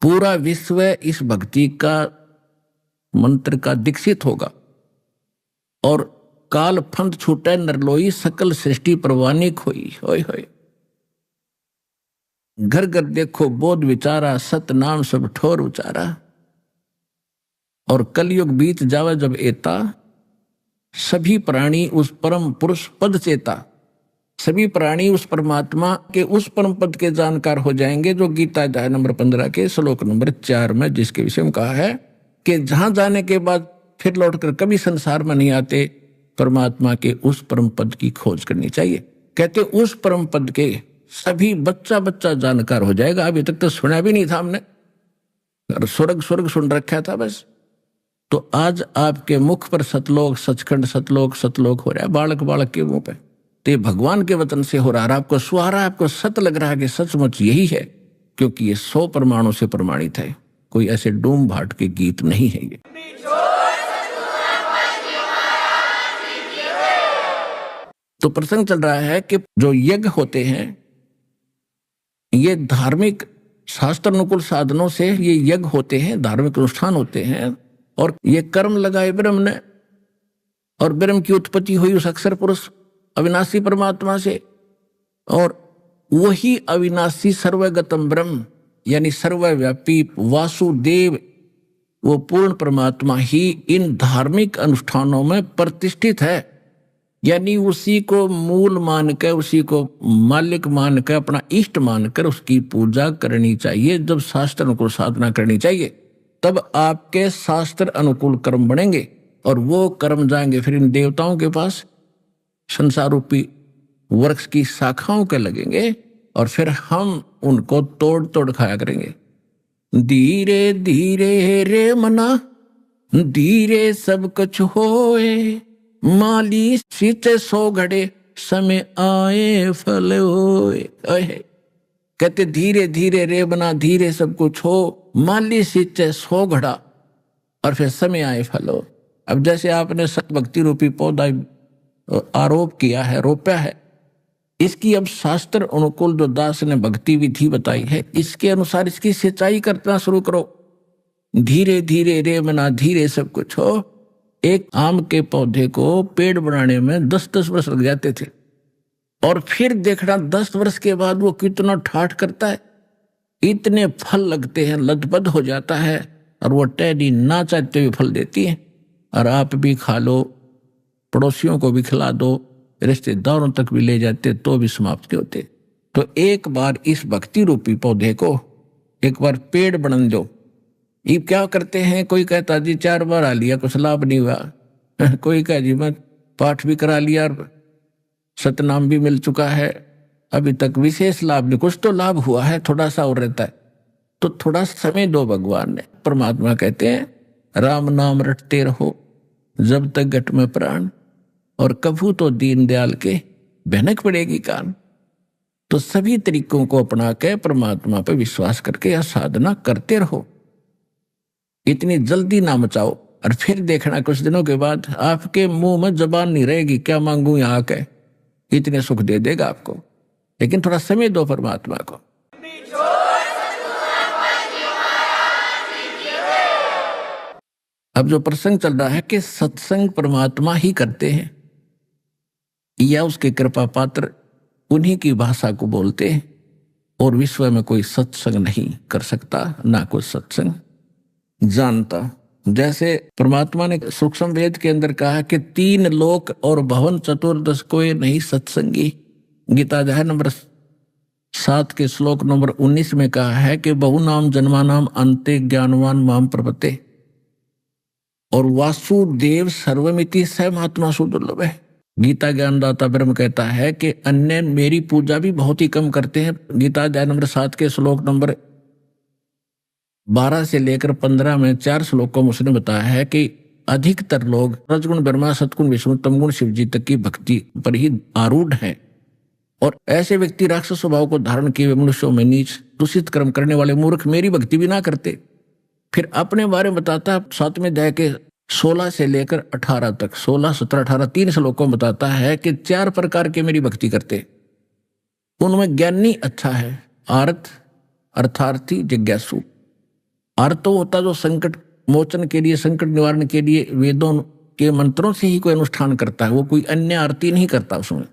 पूरा विश्व इस भक्ति का मंत्र का दीक्षित होगा और काल फंद छूटे नरलोई सकल सृष्टि परवानिक हुई। होय होय। घर घर देखो बोध विचारा, सत नाम सब ठोर उचारा। और कलयुग बीत जावे जब एता, सभी प्राणी उस परम पुरुष पद चेता। सभी प्राणी उस परमात्मा के उस परम पद के जानकार हो जाएंगे जो गीता अध्याय नंबर 15 के श्लोक नंबर 4 में जिसके विषय में कहा है कि जहां जाने के बाद फिर लौटकर कभी संसार में नहीं आते, परमात्मा के उस परम पद की खोज करनी चाहिए। कहते उस परम पद के सभी बच्चा बच्चा जानकार हो जाएगा। अभी तक तो सुना भी नहीं था हमने, स्वर्ग स्वर्ग सुन रखा था बस। तो आज आपके मुख पर सतलोक सचखंड सतलोक सतलोक हो रहा है, बालक बालक के मुंह पे। तो ये भगवान के वचन से हो रहा है। आपको सुहारा, आपको सत लग रहा है कि सचमुच यही है, क्योंकि ये 100 प्रमाणों से प्रमाणित है। कोई ऐसे डूम भाट के गीत नहीं है ये। तो प्रसंग चल रहा है कि जो यज्ञ होते हैं ये धार्मिक शास्त्र अनुकूल साधनों से ये यज्ञ होते हैं, धार्मिक अनुष्ठान होते हैं। और ये कर्म लगाए ब्रह्म ने, और ब्रह्म की उत्पत्ति हुई उस अक्षर पुरुष अविनाशी परमात्मा से। और वही अविनाशी सर्वगतम ब्रह्म यानी सर्वव्यापी वासुदेव, वो पूर्ण परमात्मा ही इन धार्मिक अनुष्ठानों में प्रतिष्ठित है। यानी उसी को मूल मानकर, उसी को मालिक मानकर, अपना इष्ट मानकर उसकी पूजा करनी चाहिए। जब शास्त्र अनुकूल साधना करनी चाहिए तब आपके शास्त्र अनुकूल कर्म बनेंगे और वो कर्म जाएंगे फिर इन देवताओं के पास, संसार रूपी वृक्ष की शाखाओं के लगेंगे और फिर हम उनको तोड़ तोड़ खाया करेंगे। धीरे धीरे रे मना, धीरे सब कुछ होए, माली सींचे 100 घड़े, समय आए फल होए। कहते धीरे धीरे रे बना, धीरे सब कुछ हो, माली सींचे 100 घड़ा और फिर समय आए फल हो। अब जैसे आपने सतभक्ति रूपी पौधा आरोप किया है, रोपा है, इसकी अब शास्त्र अनुकूल जो दास ने भक्ति विधि बताई है, इसके अनुसार इसकी सिंचाई करना शुरू करो। धीरे धीरे रे बना, धीरे सब कुछ हो। एक आम के पौधे को पेड़ बनाने में 10-10 वर्ष लग जाते थे, और फिर देखना 10 वर्ष के बाद वो कितना ठाठ करता है, इतने फल लगते हैं, लदबद हो जाता है, और वो टहनी ना चाहते हुए फल देती है। और आप भी खा लो, पड़ोसियों को भी खिला दो, रिश्तेदारों तक भी ले जाते तो भी समाप्त होते। तो एक बार इस भक्ति रूपी पौधे को एक बार पेड़ बन दो। ये क्या करते हैं, कोई कहता जी 4 बार आ लिया कुछ लाभ नहीं हुआ, कोई कह जी मैं पाठ भी करा लिया और सतनाम भी मिल चुका है, अभी तक विशेष लाभ नहीं, कुछ तो लाभ हुआ है, थोड़ा सा और रहता है। तो थोड़ा समय दो भगवान ने। परमात्मा कहते हैं राम नाम रटते रहो जब तक घट में प्राण, और कभू तो दीन दयाल के भनक पड़ेगी कान। तो सभी तरीकों को अपना के परमात्मा पर विश्वास करके यह साधना करते रहो, इतनी जल्दी ना मचाओ। और फिर देखना कुछ दिनों के बाद आपके मुंह में जबान नहीं रहेगी, क्या मांगू यहाँ के, इतने सुख दे देगा आपको। लेकिन थोड़ा समय दो परमात्मा को। अब जो प्रसंग चल रहा है कि सत्संग परमात्मा ही करते हैं या उसके कृपा पात्र उन्हीं की भाषा को बोलते हैं, और विश्व में कोई सत्संग नहीं कर सकता, ना कोई सत्संग जानता। जैसे परमात्मा ने सूक्ष्म वेद के अंदर कहा कि 3 लोक और भवन चतुर्दश कोई नहीं सत्संगी। गीता अध्याय नंबर 7 के श्लोक नंबर 19 में कहा है कि बहु नाम जन्मा नाम अंते ज्ञानवान माम प्रपते, और वासुदेव सर्वमिति स महात्मा सुदुर्लभ है। गीता ज्ञानदाता ब्रह्म कहता है कि अन्य मेरी पूजा भी बहुत ही कम करते हैं। गीता अध्याय नंबर 7 के श्लोक नंबर 12 से लेकर 15 में 4 श्लोकों में उसने बताया है कि अधिकतर लोग रजगुण ब्रह्मा, सतगुण विष्णु, तमगुण शिव जी तक की भक्ति पर ही आरूढ़ हैं। और ऐसे व्यक्ति राक्षस स्वभाव को धारण किए हुए मनुष्यों में नीच दूषित कर्म करने वाले मूर्ख मेरी भक्ति भी ना करते। फिर अपने बारे में बताता है 7वें अध्याय के 16 से लेकर 18 तक, 16, 17, 18 3 श्लोकों में बताता है कि 4 प्रकार के मेरी भक्ति करते। उनमें ज्ञानी अच्छा है, आर्त, अर्थार्थी, जिज्ञासु। अर्थ तो होता जो संकट मोचन के लिए, संकट निवारण के लिए वेदों के मंत्रों से ही कोई अनुष्ठान करता है, वो कोई अन्य आरती नहीं करता उसमें,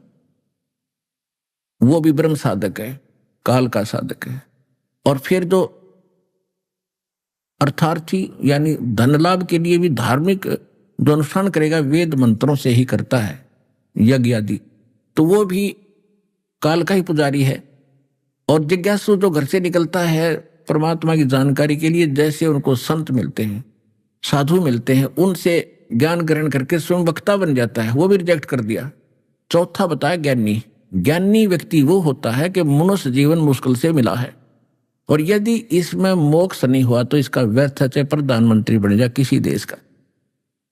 वो भी ब्रह्म साधक है, काल का साधक है। और फिर जो अर्थार्थी यानी धन लाभ के लिए भी धार्मिक जो अनुष्ठान करेगा वेद मंत्रों से ही करता है, यज्ञ आदि, तो वो भी काल का ही पुजारी है। और जिज्ञासु जो घर से निकलता है परमात्मा की जानकारी के लिए, जैसे उनको संत मिलते हैं, साधु मिलते हैं, उनसे ज्ञान ग्रहण करके स्वयं वक्ता बन जाता है, वो भी रिजेक्ट कर दिया। चौथा बताया ज्ञानी। ज्ञानी व्यक्ति वो होता है कि मनुष्य जीवन मुश्किल से मिला है और यदि इसमें मोक्ष नहीं हुआ तो इसका व्यर्थ है, चाहे प्रधानमंत्री बन जाए किसी देश का।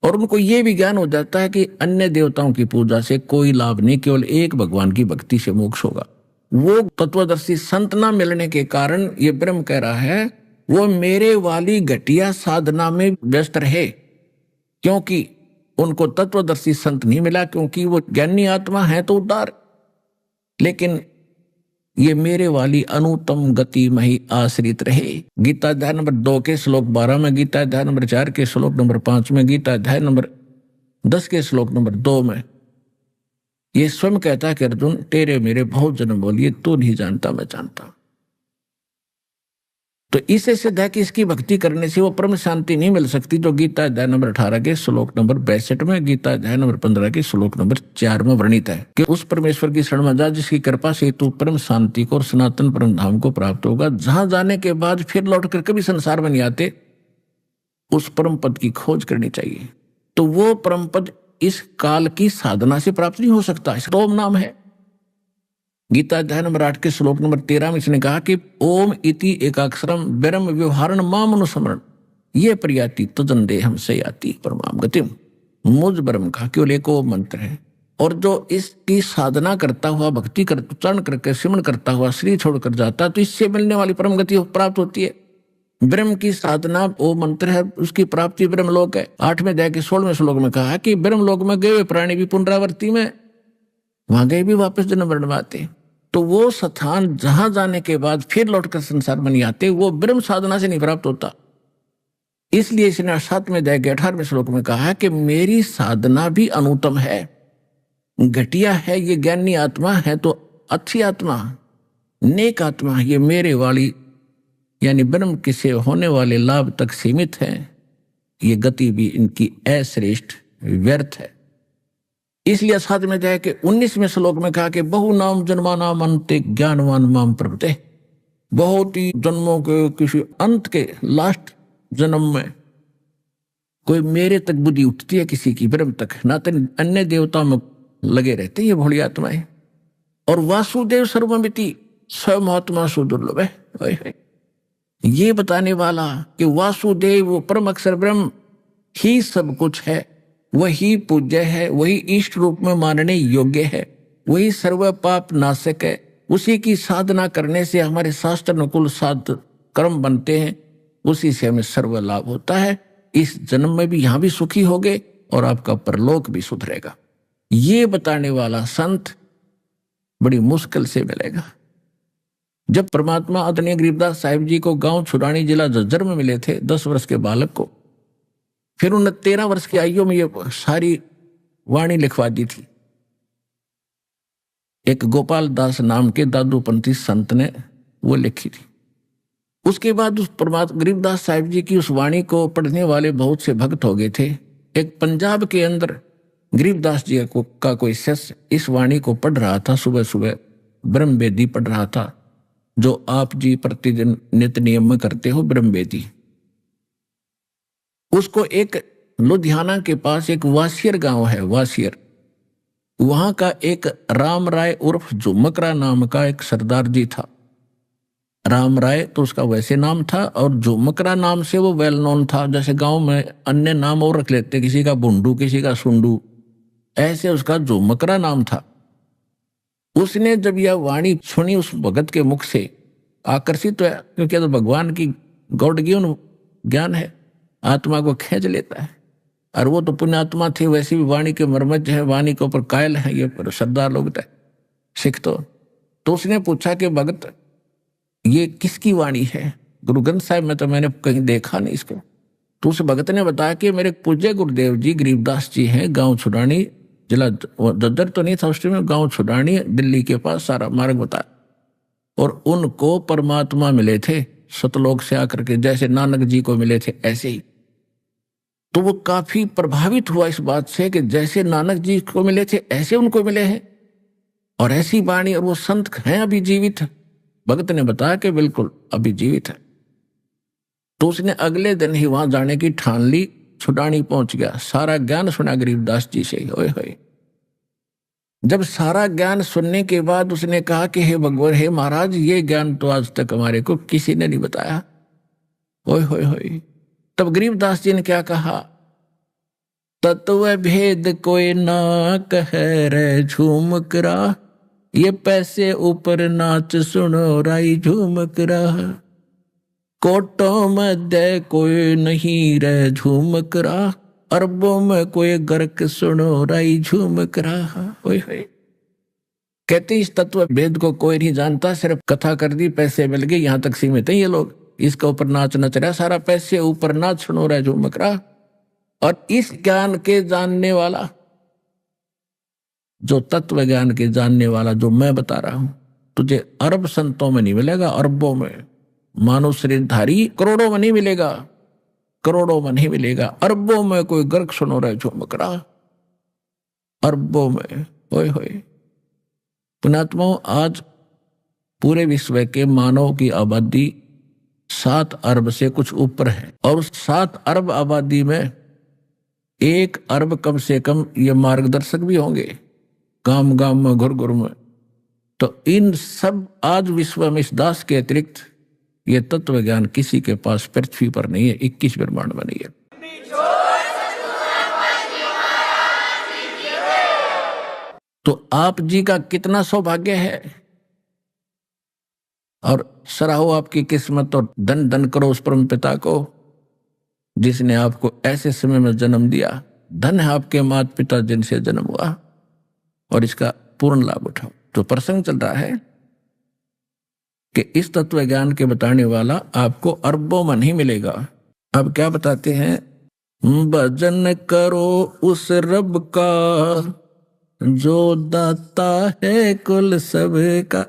और उनको ये भी ज्ञान हो जाता है कि अन्य देवताओं की पूजा से कोई लाभ नहीं, केवल एक भगवान की भक्ति से मोक्ष होगा। वो तत्वदर्शी संत ना मिलने के कारण ये ब्रह्म कह रहा है वो मेरे वाली घटिया साधना में व्यस्त रहे, क्योंकि उनको तत्वदर्शी संत नहीं मिला, क्योंकि वो ज्ञानी आत्मा है तो उदार, लेकिन ये मेरे वाली अनुत्तम गति में ही आश्रित रहे। गीता अध्याय नंबर 2 के श्लोक 12 में, गीता अध्याय नंबर 4 के श्लोक नंबर 5 में, गीता अध्याय नंबर 10 के श्लोक नंबर 2 में ये स्वयं कहता है कि अर्जुन तेरे मेरे बहुत जन्म बोलिए, तू नहीं जानता मैं जानता। तो इससे सिद्ध है कि इसकी भक्ति करने से वो परम शांति नहीं मिल सकती, जो गीता अध्याय नंबर 18 के श्लोक नंबर 62 में, गीता अध्याय नंबर 15 के श्लोक नंबर 4 में वर्णित है कि उस परमेश्वर की शरण में जा जिसकी कृपा से तू परम शांति को और सनातन परम धाम को प्राप्त होगा, जहां जाने के बाद फिर लौट कर कभी संसार में नहीं आते। उस परम पद की खोज करनी चाहिए। तो वो परम पद इस काल की साधना से प्राप्त नहीं हो सकता, इसका ओम नाम है। गीता अध्याय नंबर 8 के श्लोक नंबर 13 में इसने कहा कि ओम इति एकाक्षरम ब्रह्म व्यवहारण माम अनुस्मरण ये प्रयाति तजन देहम से याति परमाम गतिम। मुझ ब्रह्म का केवल एक ओम मंत्र है, और जो इसकी साधना करता हुआ भक्ति कर उच्चारण करके सिमरण करता हुआ शरीर छोड़कर जाता है तो इससे मिलने वाली परम गति प्राप्त होती है। ब्रह्म की साधना ओम मंत्र है, उसकी प्राप्ति ब्रह्मलोक है। 8वें अध्याय के 16वें श्लोक में कहा कि ब्रह्मलोक में गए हुए प्राणी भी पुनरावृत्ति में वहां गए भी वापस जन्म मरण में आते। तो वो स्थान जहां जाने के बाद फिर लौटकर संसार में नहीं आते, वो ब्रह्म साधना से नहीं प्राप्त होता। इसलिए इसने 7वें अध्याय के 18वें श्लोक में कहा कि मेरी साधना भी अनुत्तम है, घटिया है। ये ज्ञानी आत्मा है तो अच्छी आत्मा, नेक आत्मा, ये मेरे वाली यानी ब्रह्म के से होने वाले लाभ तक सीमित है। ये गति भी इनकी अश्रेष्ठ व्यर्थ है। इसलिए 7वें अध्याय के 19वें श्लोक में कहा कि बहु नाम जन्मा नाम अंते ज्ञानवान माम प्रपते। बहुत ही जन्मों के किसी अंत के लास्ट जन्म में कोई मेरे तक बुद्धि उठती है किसी की, ब्रह्म तक, ना तो अन्य देवताओं में लगे रहते ये भोली आत्माएं। और वासुदेव सर्वमिति स्वमहात्मा सुदुर्लभ है। ये बताने वाला कि वासुदेव वो परम अक्षर ब्रह्म ही सब कुछ है, वही पूज्य है, वही इष्ट रूप में मानने योग्य है, वही सर्व पाप नाशक है। उसी की साधना करने से हमारे शास्त्र अनुकूल साध कर्म बनते हैं, उसी से हमें सर्व लाभ होता है। इस जन्म में भी यहां भी सुखी होगे और आपका परलोक भी सुधरेगा। ये बताने वाला संत बड़ी मुश्किल से मिलेगा। जब परमात्मा आदरणीय गरीबदास साहिब जी को गांव छुड़ानी जिला झज्जर में मिले थे 10 वर्ष के बालक को, फिर उन्हें 13 वर्ष की आयु में ये सारी वाणी लिखवा दी थी। एक गोपाल दास नाम के दादूपंथी संत ने वो लिखी थी। उसके बाद उस परमात्मा गरीबदास साहिब जी की उस वाणी को पढ़ने वाले बहुत से भक्त हो गए थे। एक पंजाब के अंदर गरीबदास जी का कोई शिष्य इस वाणी को पढ़ रहा था, सुबह सुबह ब्रह्म वेदी पढ़ रहा था, जो आप जी प्रतिदिन नित्य नियम में करते हो ब्रह्म वेदी। उसको एक लुधियाना के पास एक वासियर गांव है, वासियर, वहां का एक राम राय उर्फ झुमकरा नाम का एक सरदार जी था। राम राय तो उसका वैसे नाम था, और झुमकरा नाम से वो वेल नोन था। जैसे गांव में अन्य नाम और रख लेते, किसी का बुंडू, किसी का सुंडू, ऐसे उसका झुमकरा नाम था। उसने जब यह वाणी सुनी उस भगत के मुख से, आकर्षित तो है, क्योंकि तो भगवान की गॉड गिवन ज्ञान है, आत्मा को खींच लेता है। और वो तो पुण्यात्मा थे, वैसे भी वाणी के मर्मज्ञ है, वाणी के ऊपर कायल है ये सरदार लोग थे, सिख। तो उसने पूछा कि भगत ये किसकी वाणी है? गुरु ग्रंथ साहिब में तो मैंने कहीं देखा नहीं इसको। तो उस भगत ने बताया कि मेरे पूज्य गुरुदेव जी गरीबदास जी हैं, गांव छुड़ानी, जिला दद्दर तो नहीं था उस टाइम में, गांव छुड़ानी दिल्ली के पास, सारा मार्ग बताया। और उनको परमात्मा मिले थे सतलोक से आकर के, जैसे नानक जी को मिले थे ऐसे ही। तो वो काफी प्रभावित हुआ इस बात से कि जैसे नानक जी को मिले थे ऐसे उनको मिले हैं, और ऐसी वाणी, और वो संत हैं अभी जीवित। भगत ने बताया कि बिल्कुल अभी जीवित है। तो उसने अगले दिन ही वहां जाने की ठान ली, छुड़ानी पहुंच गया, सारा ज्ञान सुना गरीबदास जी से। होए होए, जब सारा ज्ञान सुनने के बाद उसने कहा कि हे भगवान, हे महाराज, ये ज्ञान तो आज तक हमारे को किसी ने नहीं बताया। होए होए होए, तब गरीबदास जी ने क्या कहा? तत्व भेद कोई ना कहे रे झूमकरा, ये पैसे ऊपर नाच सुनो राई झूमकरा, कोटों मध्य कोई नहीं रे झूमकरा, अरबों में कोई गर्क सुनो राई झूमकरा। ओए होए, कहते इस तत्व भेद को कोई नहीं जानता, सिर्फ कथा कर दी, पैसे मिल गए, यहां तक सीमित है ये लोग। इसके ऊपर नाच नच रहा, सारा पैसे ऊपर नाच सुनो रहा झूमकरा। और इस ज्ञान के जानने वाला, जो तत्व ज्ञान के जानने वाला जो मैं बता रहा हूं, तुझे अरब संतों में नहीं मिलेगा, अरबों में, मानव शरीरधारी करोड़ों में नहीं मिलेगा, करोड़ों में नहीं मिलेगा, अरबों में कोई गर्क सुनो रहा झूमकरा, अरबों में। होए होए, पुण्यात्माओं, आज पूरे विश्व के मानव की आबादी 7 अरब से कुछ ऊपर है, और उस 7 अरब आबादी में 1 अरब कम से कम ये मार्गदर्शक भी होंगे, गांव गांव में, घुर घुर में। तो इन सब आज विश्व में इस दास के अतिरिक्त ये तत्व ज्ञान किसी के पास पृथ्वी पर नहीं है, 21 ब्रह्मांड में नहीं है। तो आप जी का कितना सौभाग्य है, और सराहो आपकी किस्मत, और धन धन करो उस परम पिता को जिसने आपको ऐसे समय में जन्म दिया। धन है आपके माता पिता जिनसे जन्म हुआ, और इसका पूर्ण लाभ उठाओ। तो प्रसंग चल रहा है कि इस तत्व ज्ञान के बताने वाला आपको अरबों में नहीं मिलेगा। अब क्या बताते हैं? भजन करो उस रब का जो दाता है कुल सब का,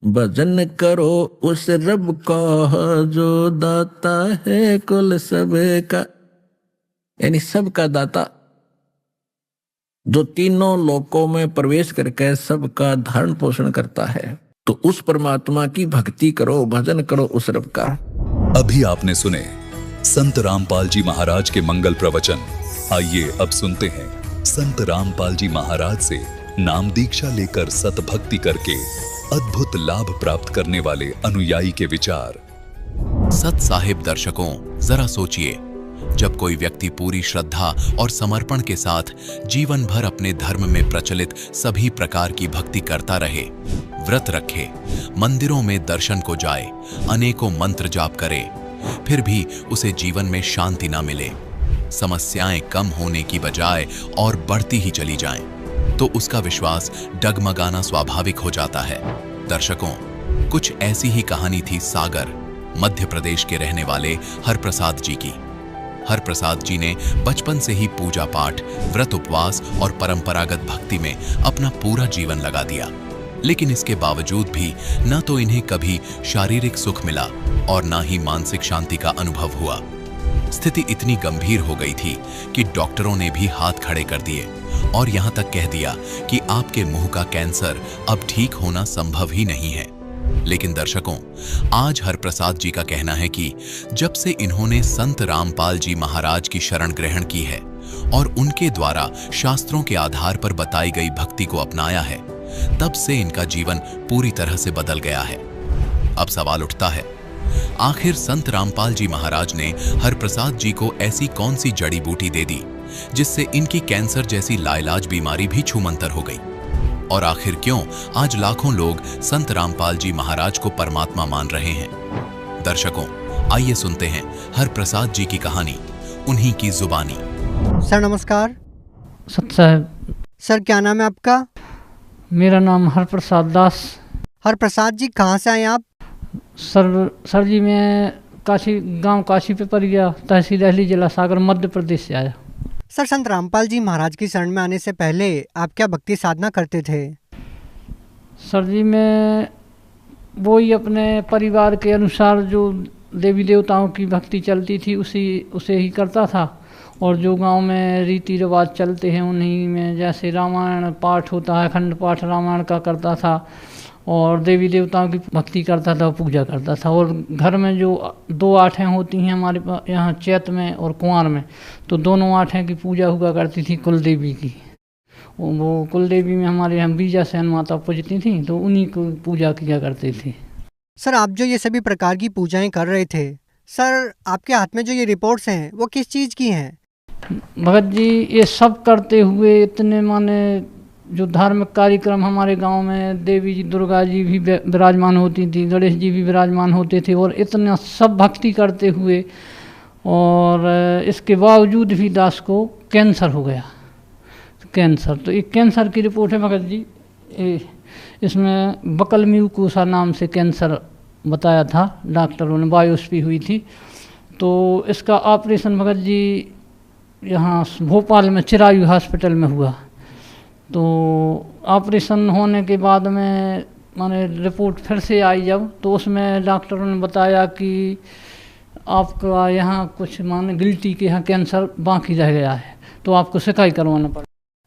भजन करो उस रब का जो दाता है कुल सब का, यानी सबका दाता, जो तीनों लोकों में प्रवेश करके सबका धारण पोषण करता है। तो उस परमात्मा की भक्ति करो, भजन करो उस रब का। अभी आपने सुने संत रामपाल जी महाराज के मंगल प्रवचन। आइए अब सुनते हैं संत रामपाल जी महाराज से नाम दीक्षा लेकर सतभक्ति करके अद्भुत लाभ प्राप्त करने वाले अनुयायी के विचार। सत साहिब दर्शकों, जरा सोचिए, जब कोई व्यक्ति पूरी श्रद्धा और समर्पण के साथ जीवन भर अपने धर्म में प्रचलित सभी प्रकार की भक्ति करता रहे, व्रत रखे, मंदिरों में दर्शन को जाए, अनेकों मंत्र जाप करे, फिर भी उसे जीवन में शांति ना मिले, समस्याएं कम होने की बजाय और बढ़ती ही चली जाएं, तो उसका विश्वास डगमगाना स्वाभाविक हो जाता है। दर्शकों, कुछ ऐसी ही कहानी थी सागर, मध्य प्रदेश के रहने वाले हरप्रसाद जी की। हरप्रसाद जी ने बचपन से ही पूजा पाठ, व्रत उपवास और परंपरागत भक्ति में अपना पूरा जीवन लगा दिया, लेकिन इसके बावजूद भी न तो इन्हें कभी शारीरिक सुख मिला और न ही मानसिक शांति का अनुभव हुआ। स्थिति इतनी गंभीर हो गई थी कि डॉक्टरों ने भी हाथ खड़े कर दिए और यहां तक कह दिया कि आपके मुंह का कैंसर अब ठीक होना संभव ही नहीं है। लेकिन दर्शकों, आज हरप्रसाद जी का कहना है कि जब से इन्होंने संत रामपाल जी महाराज की शरण ग्रहण की है, और उनके द्वारा शास्त्रों के आधार पर बताई गई भक्ति को अपनाया है, तब से इनका जीवन पूरी तरह से बदल गया है। अब सवाल उठता है, आखिर संत रामपाल जी महाराज ने हरप्रसाद जी को ऐसी कौन सी जड़ी बूटी दे दी जिससे इनकी कैंसर जैसी लाइलाज बीमारी भी छूमंतर हो गई? और आखिर क्यों आज लाखों लोग संत रामपाल जी महाराज को परमात्मा मान रहे हैं? दर्शकों, आइए सुनते हैं हरप्रसाद जी की कहानी, उन्हीं की जुबानी। सर नमस्कार। सत साहब। सर क्या नाम है आपका? मेरा नाम हरप्रसाद दास। हरप्रसाद जी कहाँ से आए आप? सर जी मैं गांव काशी पे पड़ गया, तहसील दहली, जिला सागर, मध्य प्रदेश से आया। सर संत रामपाल जी महाराज की शरण में आने से पहले आप क्या भक्ति साधना करते थे? सर जी मैं वही अपने परिवार के अनुसार जो देवी देवताओं की भक्ति चलती थी उसे ही करता था, और जो गांव में रीति रिवाज चलते हैं उन्हीं में, जैसे रामायण पाठ होता है, अखंड पाठ रामायण का करता था, और देवी देवताओं की भक्ति करता था, पूजा करता था। और घर में जो 2 आठें होती हैं हमारे पास यहाँ चैत में और कुंवार में, तो दोनों आठें की पूजा हुआ करती थी कुल देवी की। वो कुल देवी में हमारे यहाँ बीजा सेन माता पूजती थी, तो उन्हीं को पूजा किया करते थे। सर आप जो ये सभी प्रकार की पूजाएं कर रहे थे, सर आपके हाथ में जो ये रिपोर्ट्स हैं वो किस चीज़ की हैं? भगत जी ये सब करते हुए इतने माने जो धार्मिक कार्यक्रम हमारे गांव में देवी जी, दुर्गा जी भी विराजमान होती थी, गणेश जी भी विराजमान होते थे, और इतना सब भक्ति करते हुए, और इसके बावजूद भी दास को कैंसर हो गया। कैंसर, तो एक कैंसर की रिपोर्ट है भगत जी, इसमें बकल म्यूकोसा नाम से कैंसर बताया था डॉक्टरों ने, बायोप्सी हुई थी। तो इसका ऑपरेशन भगत जी यहाँ भोपाल में चिरायु हॉस्पिटल में हुआ। तो ऑपरेशन होने के बाद में माने रिपोर्ट फिर से आई जब, तो उसमें डॉक्टरों ने बताया कि आपका यहाँ कुछ माने गिल्टी के यहाँ कैंसर बाकी रह गया है, तो आपको सिकाई करवाना पड़ा।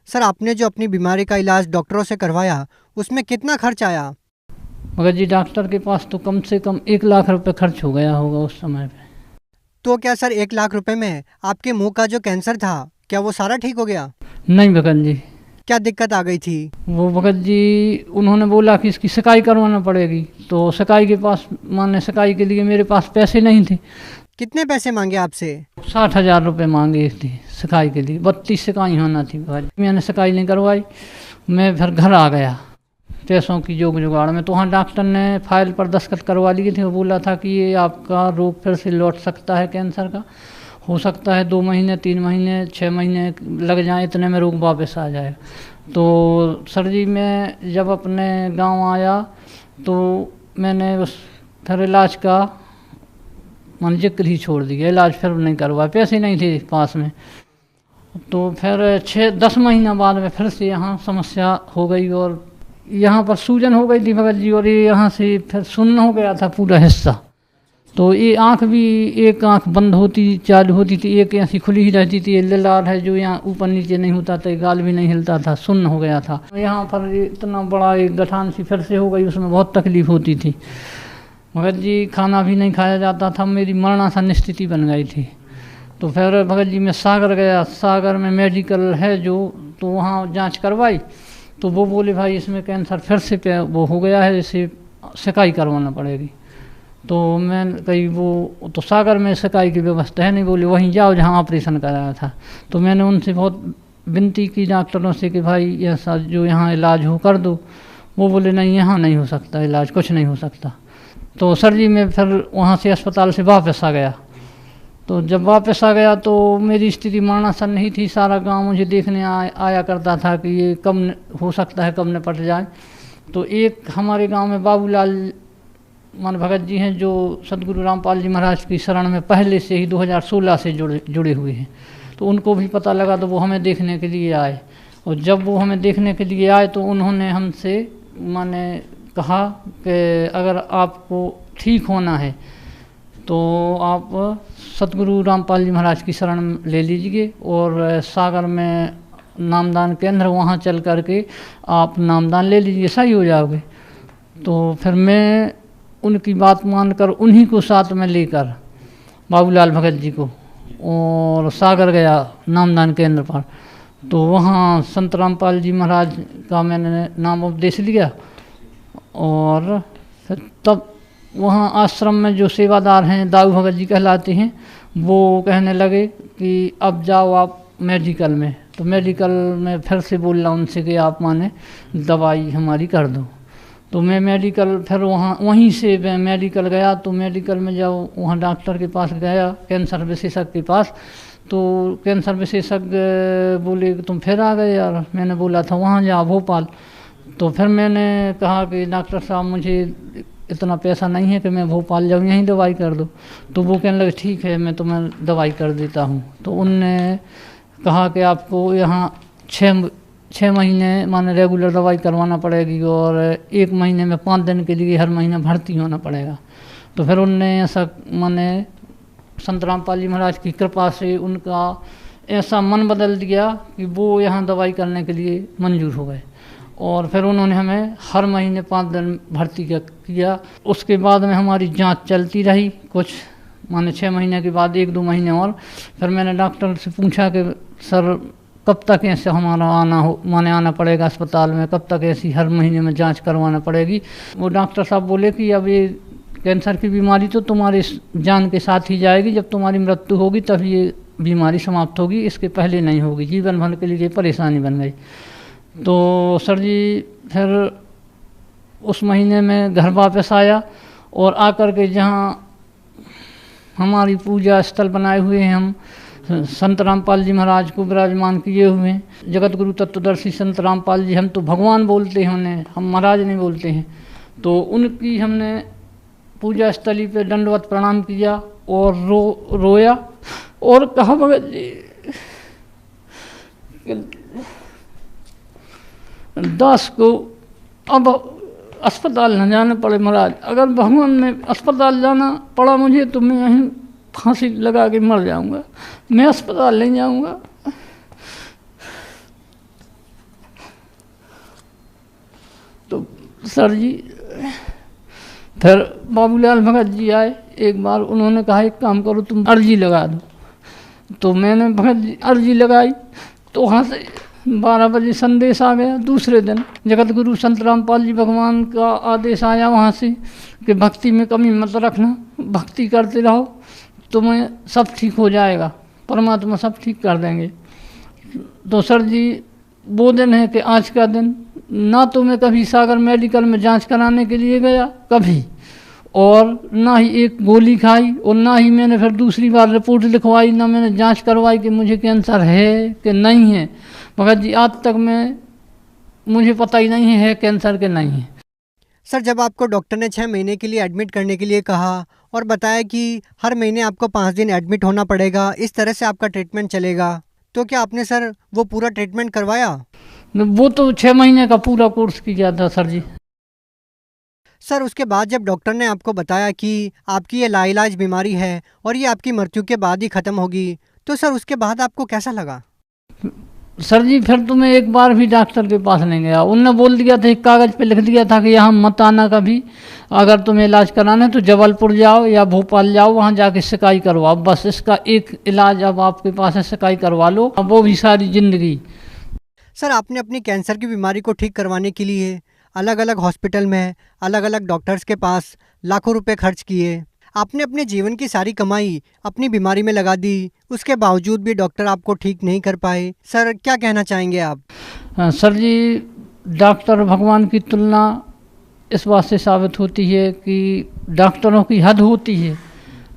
सर आपने जो अपनी बीमारी का इलाज डॉक्टरों से करवाया उसमें कितना खर्च आया? मगर जी डॉक्टर के पास तो कम से कम 1 लाख रुपए खर्च हो गया होगा उस समय पे। तो क्या सर 1 लाख रुपए में आपके मुंह का जो कैंसर था क्या वो सारा ठीक हो गया? नहीं भगत जी। क्या दिक्कत आ गई थी? वो भगत जी उन्होंने बोला कि इसकी सिकाई करवाना पड़ेगी, तो सिकाई के पास माने सिकाई के लिए मेरे पास पैसे नहीं थे। कितने पैसे मांगे आपसे? 60,000 रुपये मांगे थी सिकाई के लिए। 32 सिकाई होना थी भाई। मैंने सिकाई नहीं करवाई, मैं फिर घर आ गया पैसों की जुगाड़ में। तो वहाँ डॉक्टर ने फाइल पर दस्तखत करवा लिए थे, वो बोला था कि ये आपका रोग फिर से लौट सकता है, कैंसर का हो सकता है 2 महीने 3 महीने 6 महीने लग जाए, इतने में रोग वापस आ जाए। तो सर जी मैं जब अपने गांव आया तो मैंने उस फिर इलाज का मन जिक्र ही छोड़ दिया, इलाज फिर नहीं करवाया, पैसे नहीं थे पास में। तो फिर 6-10 महीना बाद में फिर से यहाँ समस्या हो गई, और यहाँ पर सूजन हो गई थी भगत जी, और ये यहाँ से फिर सुन्न हो गया था पूरा हिस्सा। तो ये आँख भी, एक आँख बंद होती चालू होती थी, एक ऐसी खुली ही रहती थी। ये लाल है जो यहाँ ऊपर नीचे नहीं होता था, गाल भी नहीं हिलता था, सुन्न हो गया था। यहाँ पर इतना बड़ा एक गठान सी फिर से हो गई, उसमें बहुत तकलीफ होती थी भगत जी। खाना भी नहीं खाया जाता था, मेरी मरणासन स्थिति बन गई थी। तो फिर भगत जी मैं सागर गया, सागर में मेडिकल है जो, तो वहाँ जांच करवाई, तो वो बोले भाई इसमें कैंसर फिर से वो हो गया है, इसे सिकाई करवाना पड़ेगी। तो मैं कही वो तो सागर में सिकाई की व्यवस्था है नहीं, बोले वहीं जाओ जहाँ ऑपरेशन कराया था। तो मैंने उनसे बहुत विनती की डॉक्टरों से कि भाई ऐसा जो यहाँ इलाज हो कर दो। वो बोले नहीं यहाँ नहीं हो सकता इलाज, कुछ नहीं हो सकता। तो सर जी मैं फिर वहाँ से अस्पताल से वापस आ गया। तो जब वापस आ गया तो मेरी स्थिति मरणासन नहीं थी, सारा गांव मुझे देखने आया करता था कि ये कब हो सकता है, कब निपट जाए। तो एक हमारे गांव में बाबूलाल मान भगत जी हैं जो सदगुरु रामपाल जी महाराज की शरण में पहले से ही 2016 से जुड़े हुए हैं। तो उनको भी पता लगा, तो वो हमें देखने के लिए आए, और जब वो हमें देखने के लिए आए तो उन्होंने हमसे माने कहा कि अगर आपको ठीक होना है तो आप सतगुरु रामपाल जी महाराज की शरण ले लीजिए, और सागर में नामदान केंद्र, वहाँ चल कर के आप नामदान ले लीजिए, सही हो जाओगे। तो फिर मैं उनकी बात मानकर उन्हीं को साथ में लेकर बाबूलाल भगत जी को और सागर गया नामदान केंद्र पर। तो वहाँ संत रामपाल जी महाराज का मैंने नाम उपदेश लिया और फिर तब वहाँ आश्रम में जो सेवादार हैं दाऊ भगत जी कहलाते हैं, वो कहने लगे कि अब जाओ आप मेडिकल में। तो मेडिकल में फिर से बोला उनसे कि आप माने दवाई हमारी कर दो। तो मैं मेडिकल फिर वहीं से मैं मेडिकल गया। तो मेडिकल में जब वहाँ डॉक्टर के पास गया, कैंसर विशेषज्ञ के पास, तो कैंसर विशेषज्ञ बोले कि तुम फिर आ गए यार। मैंने बोला था वहाँ जाओ भोपाल। तो फिर मैंने कहा कि डॉक्टर साहब मुझे इतना पैसा नहीं है कि मैं भोपाल जाऊँ, यहीं दवाई कर दो। तो वो कहने लगे ठीक है मैं तुम्हें दवाई कर देता हूँ। तो उनने कहा कि आपको यहाँ 6 महीने माने रेगुलर दवाई करवाना पड़ेगी और 1 महीने में 5 दिन के लिए हर महीने भर्ती होना पड़ेगा। तो फिर उनने ऐसा माने संत रामपाल जी महाराज की कृपा से उनका ऐसा मन बदल दिया कि वो यहाँ दवाई करने के लिए मंजूर हो गए और फिर उन्होंने हमें हर महीने 5 दिन भर्ती किया। उसके बाद में हमारी जांच चलती रही कुछ माने 6 महीने के बाद 1-2 महीने और। फिर मैंने डॉक्टर से पूछा कि सर कब तक ऐसे हमारा आना पड़ेगा अस्पताल में, कब तक ऐसी हर महीने में जांच करवाना पड़ेगी। वो डॉक्टर साहब बोले कि अब ये कैंसर की बीमारी तो तुम्हारे जान के साथ ही जाएगी, जब तुम्हारी मृत्यु होगी तब ये बीमारी समाप्त होगी, इसके पहले नहीं होगी, जीवन भर के लिए ये परेशानी बन गई। तो सर जी फिर उस महीने में घर वापस आया और आकर के जहाँ हमारी पूजा स्थल बनाए हुए हैं, हम संत रामपाल जी महाराज को विराजमान किए हुए हैं। जगत गुरु तत्वदर्शी संत रामपाल जी, हम तो भगवान बोलते हैं उन्हें, हम महाराज नहीं बोलते हैं। तो उनकी हमने पूजा स्थली पे दंडवत प्रणाम किया और रोया और कहा भगत जी दास को अब अस्पताल न जाना पड़े महाराज, अगर भगवान ने अस्पताल जाना पड़ा मुझे तो मैं यहीं फांसी लगा के मर जाऊंगा, मैं अस्पताल नहीं जाऊंगा। तो सर जी फिर बाबूलाल भगत जी आए एक बार, उन्होंने कहा एक काम करो तुम अर्जी लगा दो। तो मैंने भगत जी अर्जी लगाई तो वहाँ से 12 बजे संदेश आ गया। दूसरे दिन जगत गुरु संत रामपाल जी भगवान का आदेश आया वहाँ से कि भक्ति में कमी मत रखना, भक्ति करते रहो, तुम्हें सब ठीक हो जाएगा, परमात्मा सब ठीक कर देंगे। तो सर जी वो दिन है कि आज का दिन, ना तो मैं कभी सागर मेडिकल में जांच कराने के लिए गया कभी, और ना ही एक गोली खाई, और ना ही मैंने फिर दूसरी बार रिपोर्ट लिखवाई, ना मैंने जांच करवाई कि मुझे कैंसर है कि नहीं है। भगत जी आज तक मुझे पता ही नहीं है कैंसर के नहीं है। सर जब आपको डॉक्टर ने 6 महीने के लिए एडमिट करने के लिए कहा और बताया कि हर महीने आपको 5 दिन एडमिट होना पड़ेगा, इस तरह से आपका ट्रीटमेंट चलेगा, तो क्या आपने सर वो पूरा ट्रीटमेंट करवाया? वो तो 6 महीने का पूरा कोर्स किया था सर जी। सर उसके बाद जब डॉक्टर ने आपको बताया कि आपकी ये लाइलाज बीमारी है और ये आपकी मृत्यु के बाद ही ख़त्म होगी, तो सर उसके बाद आपको कैसा लगा? सर जी फिर तो मैं एक बार भी डॉक्टर के पास नहीं गया। उनने बोल दिया था, एक कागज़ पे लिख दिया था कि यहाँ मत आना कभी, अगर तुम्हें इलाज कराना है तो जबलपुर जाओ या भोपाल जाओ, वहाँ जाके सिकाई करवाओ, बस इसका एक इलाज अब आपके पास है, सिकाई करवा लो, अब वो भी सारी ज़िंदगी। सर आपने अपनी कैंसर की बीमारी को ठीक करवाने के लिए अलग अलग हॉस्पिटल में अलग अलग डॉक्टर्स के पास लाखों रुपए खर्च किए, आपने अपने जीवन की सारी कमाई अपनी बीमारी में लगा दी, उसके बावजूद भी डॉक्टर आपको ठीक नहीं कर पाए। सर क्या कहना चाहेंगे आप? सर जी डॉक्टर भगवान की तुलना इस बात से साबित होती है कि डॉक्टरों की हद होती है।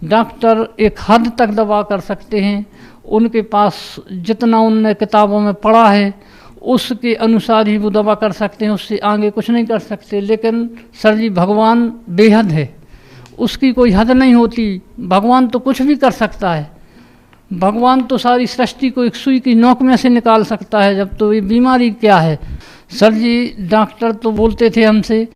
डॉक्टर एक हद तक दवा कर सकते हैं, उनके पास जितना उनने किताबों में पढ़ा है उसके अनुसार ही वो दवा कर सकते हैं, उससे आगे कुछ नहीं कर सकते। लेकिन सर जी भगवान बेहद है, उसकी कोई हद नहीं होती, भगवान तो कुछ भी कर सकता है। भगवान तो सारी सृष्टि को एक सुई की नोक में से निकाल सकता है, जब तो ये बीमारी क्या है। सर जी डॉक्टर तो बोलते थे हमसे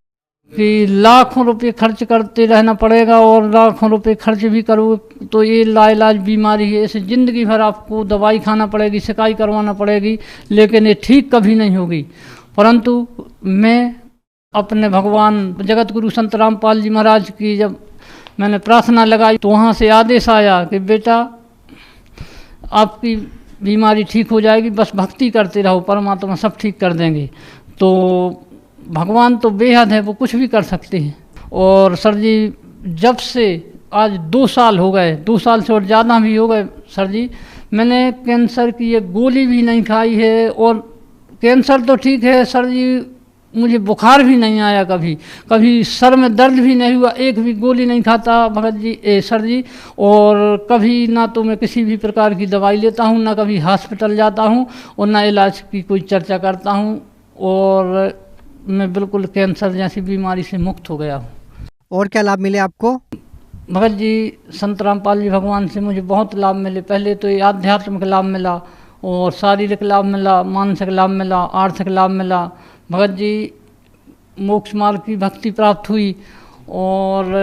कि लाखों रुपए खर्च करते रहना पड़ेगा, और लाखों रुपए खर्च भी करो तो ये लाइलाज बीमारी है, इसे ज़िंदगी भर आपको दवाई खाना पड़ेगी, सिकाई करवाना पड़ेगी, लेकिन ये ठीक कभी नहीं होगी। परंतु मैं अपने भगवान जगत गुरु संत रामपाल जी महाराज की जब मैंने प्रार्थना लगाई तो वहाँ से आदेश आया कि बेटा आपकी बीमारी ठीक हो जाएगी, बस भक्ति करते रहो, परमात्मा सब ठीक कर देंगे। तो भगवान तो बेहद है, वो कुछ भी कर सकते हैं। और सर जी जब से आज 2 साल हो गए, 2 साल से और ज़्यादा भी हो गए सर जी, मैंने कैंसर की ये गोली भी नहीं खाई है। और कैंसर तो ठीक है सर जी, मुझे बुखार भी नहीं आया, कभी सर में दर्द भी नहीं हुआ, एक भी गोली नहीं खाता भगत जी सर जी। और कभी ना तो मैं किसी भी प्रकार की दवाई लेता हूँ, ना कभी हॉस्पिटल जाता हूँ, और ना इलाज की कोई चर्चा करता हूँ। और मैं बिल्कुल कैंसर जैसी बीमारी से मुक्त हो गया हूँ। और क्या लाभ मिले आपको? भगत जी संत रामपाल जी भगवान से मुझे बहुत लाभ मिले। पहले तो ये आध्यात्मिक लाभ मिला, और शारीरिक लाभ मिला, मानसिक लाभ मिला, आर्थिक लाभ मिला। भगत जी मोक्ष मार्ग की भक्ति प्राप्त हुई, और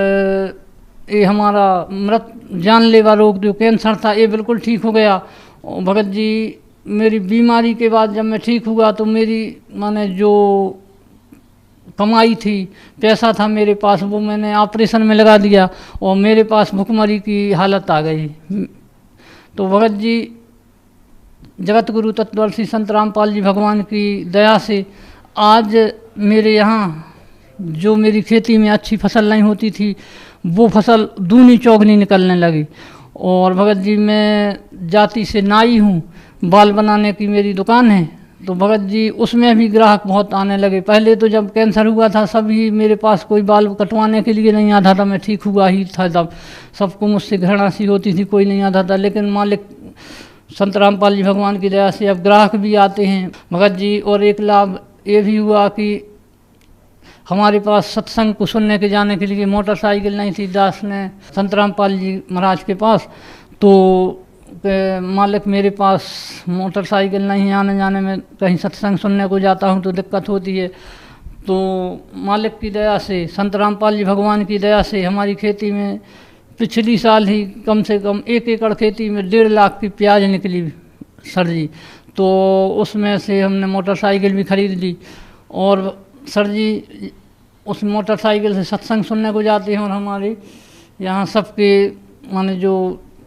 ये हमारा मृत जानलेवा रोग जो कैंसर था ये बिल्कुल ठीक हो गया। और भगत जी मेरी बीमारी के बाद जब मैं ठीक हुआ तो मेरी माने जो कमाई थी, पैसा था मेरे पास, वो मैंने ऑपरेशन में लगा दिया, और मेरे पास भुखमरी की हालत आ गई। तो भगत जी जगत गुरु तत्वदर्शी संत रामपाल जी भगवान की दया से आज मेरे यहाँ जो मेरी खेती में अच्छी फसल नहीं होती थी, वो फसल दूनी चौगनी निकलने लगी। और भगत जी मैं जाति से नाई हूँ, बाल बनाने की मेरी दुकान है, तो भगत जी उसमें भी ग्राहक बहुत आने लगे। पहले तो जब कैंसर हुआ था सभी मेरे पास कोई बाल कटवाने के लिए नहीं आता था, मैं ठीक हुआ ही था तब सबको मुझसे घृणा सी होती थी, कोई नहीं आता था। लेकिन मालिक संत रामपाल जी भगवान की दया से अब ग्राहक भी आते हैं भगत जी। और एक लाभ ये भी हुआ कि हमारे पास सत्संग को सुनने के जाने के लिए मोटरसाइकिल नहीं थी दास ने संत रामपाल जी महाराज के पास, तो मालिक मेरे पास मोटरसाइकिल नहीं, आने जाने में कहीं सत्संग सुनने को जाता हूँ तो दिक्कत होती है। तो मालिक की दया से, संत रामपाल जी भगवान की दया से हमारी खेती में पिछली साल ही कम से कम 1 एकड़ खेती में 1.5 लाख की प्याज निकली सर जी। तो उसमें से हमने मोटरसाइकिल भी खरीद ली। और सर जी उस मोटरसाइकिल से सत्संग सुनने को जाते हैं, और हमारे यहाँ सबके माने जो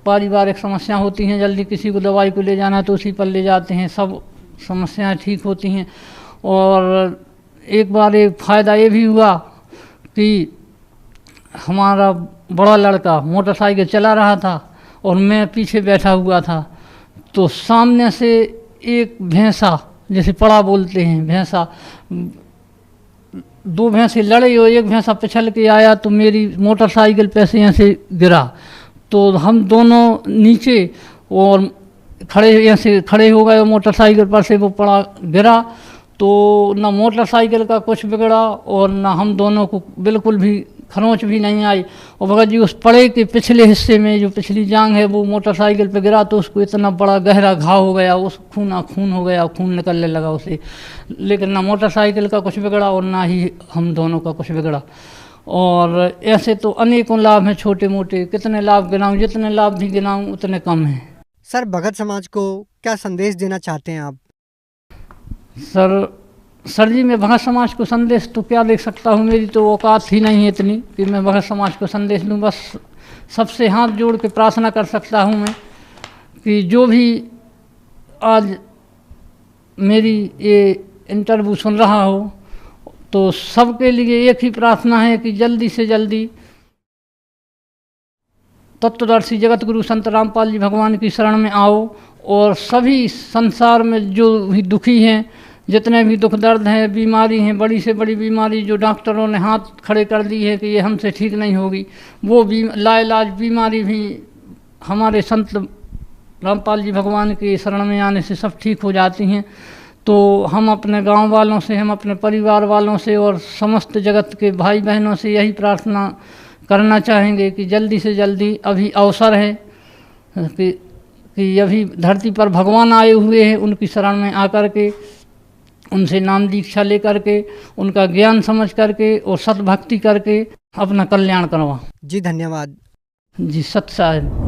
पारिवारिक समस्या होती हैं, जल्दी किसी को दवाई को ले जाना है तो उसी पर ले जाते हैं, सब समस्याएं ठीक होती हैं। और एक बार एक फ़ायदा ये भी हुआ कि हमारा बड़ा लड़का मोटरसाइकिल चला रहा था और मैं पीछे बैठा हुआ था, तो सामने से एक भैंसा, जैसे पड़ा बोलते हैं भैंसा, 2 भैंसे लड़े और एक भैंसा पिछल के आया तो मेरी मोटरसाइकिल पे से ऐसे गिरा। तो हम दोनों नीचे और ऐसे खड़े हो गए और मोटरसाइकिल पर से वो पड़ा गिरा। तो ना मोटरसाइकिल का कुछ बिगड़ा और ना हम दोनों को बिल्कुल भी खरोंच भी नहीं आई। और भगत जी उस पड़े के पिछले हिस्से में जो पिछली जांग है वो मोटरसाइकिल पे गिरा तो उसको इतना बड़ा गहरा घाव हो गया, उस खून हो गया, खून निकलने लगा उसे। लेकिन ना मोटरसाइकिल का कुछ बिगड़ा और ना ही हम दोनों का कुछ बिगड़ा। और ऐसे तो अनेकों लाभ हैं छोटे मोटे, कितने लाभ गिनाऊं, जितने लाभ भी गिनाऊं उतने कम हैं। सर भगत समाज को क्या संदेश देना चाहते हैं आप? सर जी मैं भगत समाज को संदेश तो क्या दे सकता हूँ, मेरी तो औकात ही नहीं है इतनी कि मैं भगत समाज को संदेश दूँ। बस सबसे हाथ जोड़ के प्रार्थना कर सकता हूँ मैं कि जो भी आज मेरी ये इंटरव्यू सुन रहा हो तो सबके लिए एक ही प्रार्थना है कि जल्दी से जल्दी तत्वदर्शी जगत गुरु संत रामपाल जी भगवान की शरण में आओ। और सभी संसार में जो भी दुखी हैं, जितने भी दुख दर्द हैं, बीमारी हैं, बड़ी से बड़ी बीमारी जो डॉक्टरों ने हाथ खड़े कर दी है कि ये हमसे ठीक नहीं होगी, वो भी लाइलाज बीमारी भी हमारे संत रामपाल जी भगवान की शरण में आने से सब ठीक हो जाती हैं। तो हम अपने गांव वालों से, हम अपने परिवार वालों से और समस्त जगत के भाई बहनों से यही प्रार्थना करना चाहेंगे कि जल्दी से जल्दी अभी अवसर है कि अभी धरती पर भगवान आए हुए हैं, उनकी शरण में आकर के उनसे नाम दीक्षा लेकर के उनका ज्ञान समझ करके और सतभक्ति करके अपना कल्याण करवा। जी धन्यवाद जी। सत साहिब।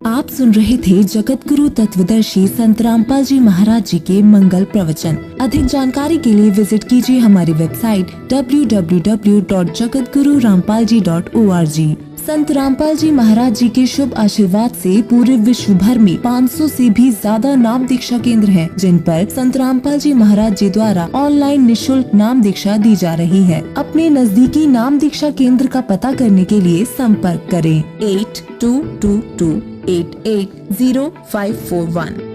आप सुन रहे थे जगत गुरु तत्वदर्शी संत रामपाल जी महाराज जी के मंगल प्रवचन। अधिक जानकारी के लिए विजिट कीजिए हमारी वेबसाइट www.jagatgururampalji.org। संत रामपाल जी महाराज जी के शुभ आशीर्वाद से पूरे विश्व भर में 500 से भी ज्यादा नाम दीक्षा केंद्र हैं, जिन पर संत रामपाल जी महाराज जी द्वारा ऑनलाइन निशुल्क नाम दीक्षा दी जा रही है। अपने नजदीकी नाम दीक्षा केंद्र का पता करने के लिए संपर्क करें 8222880541।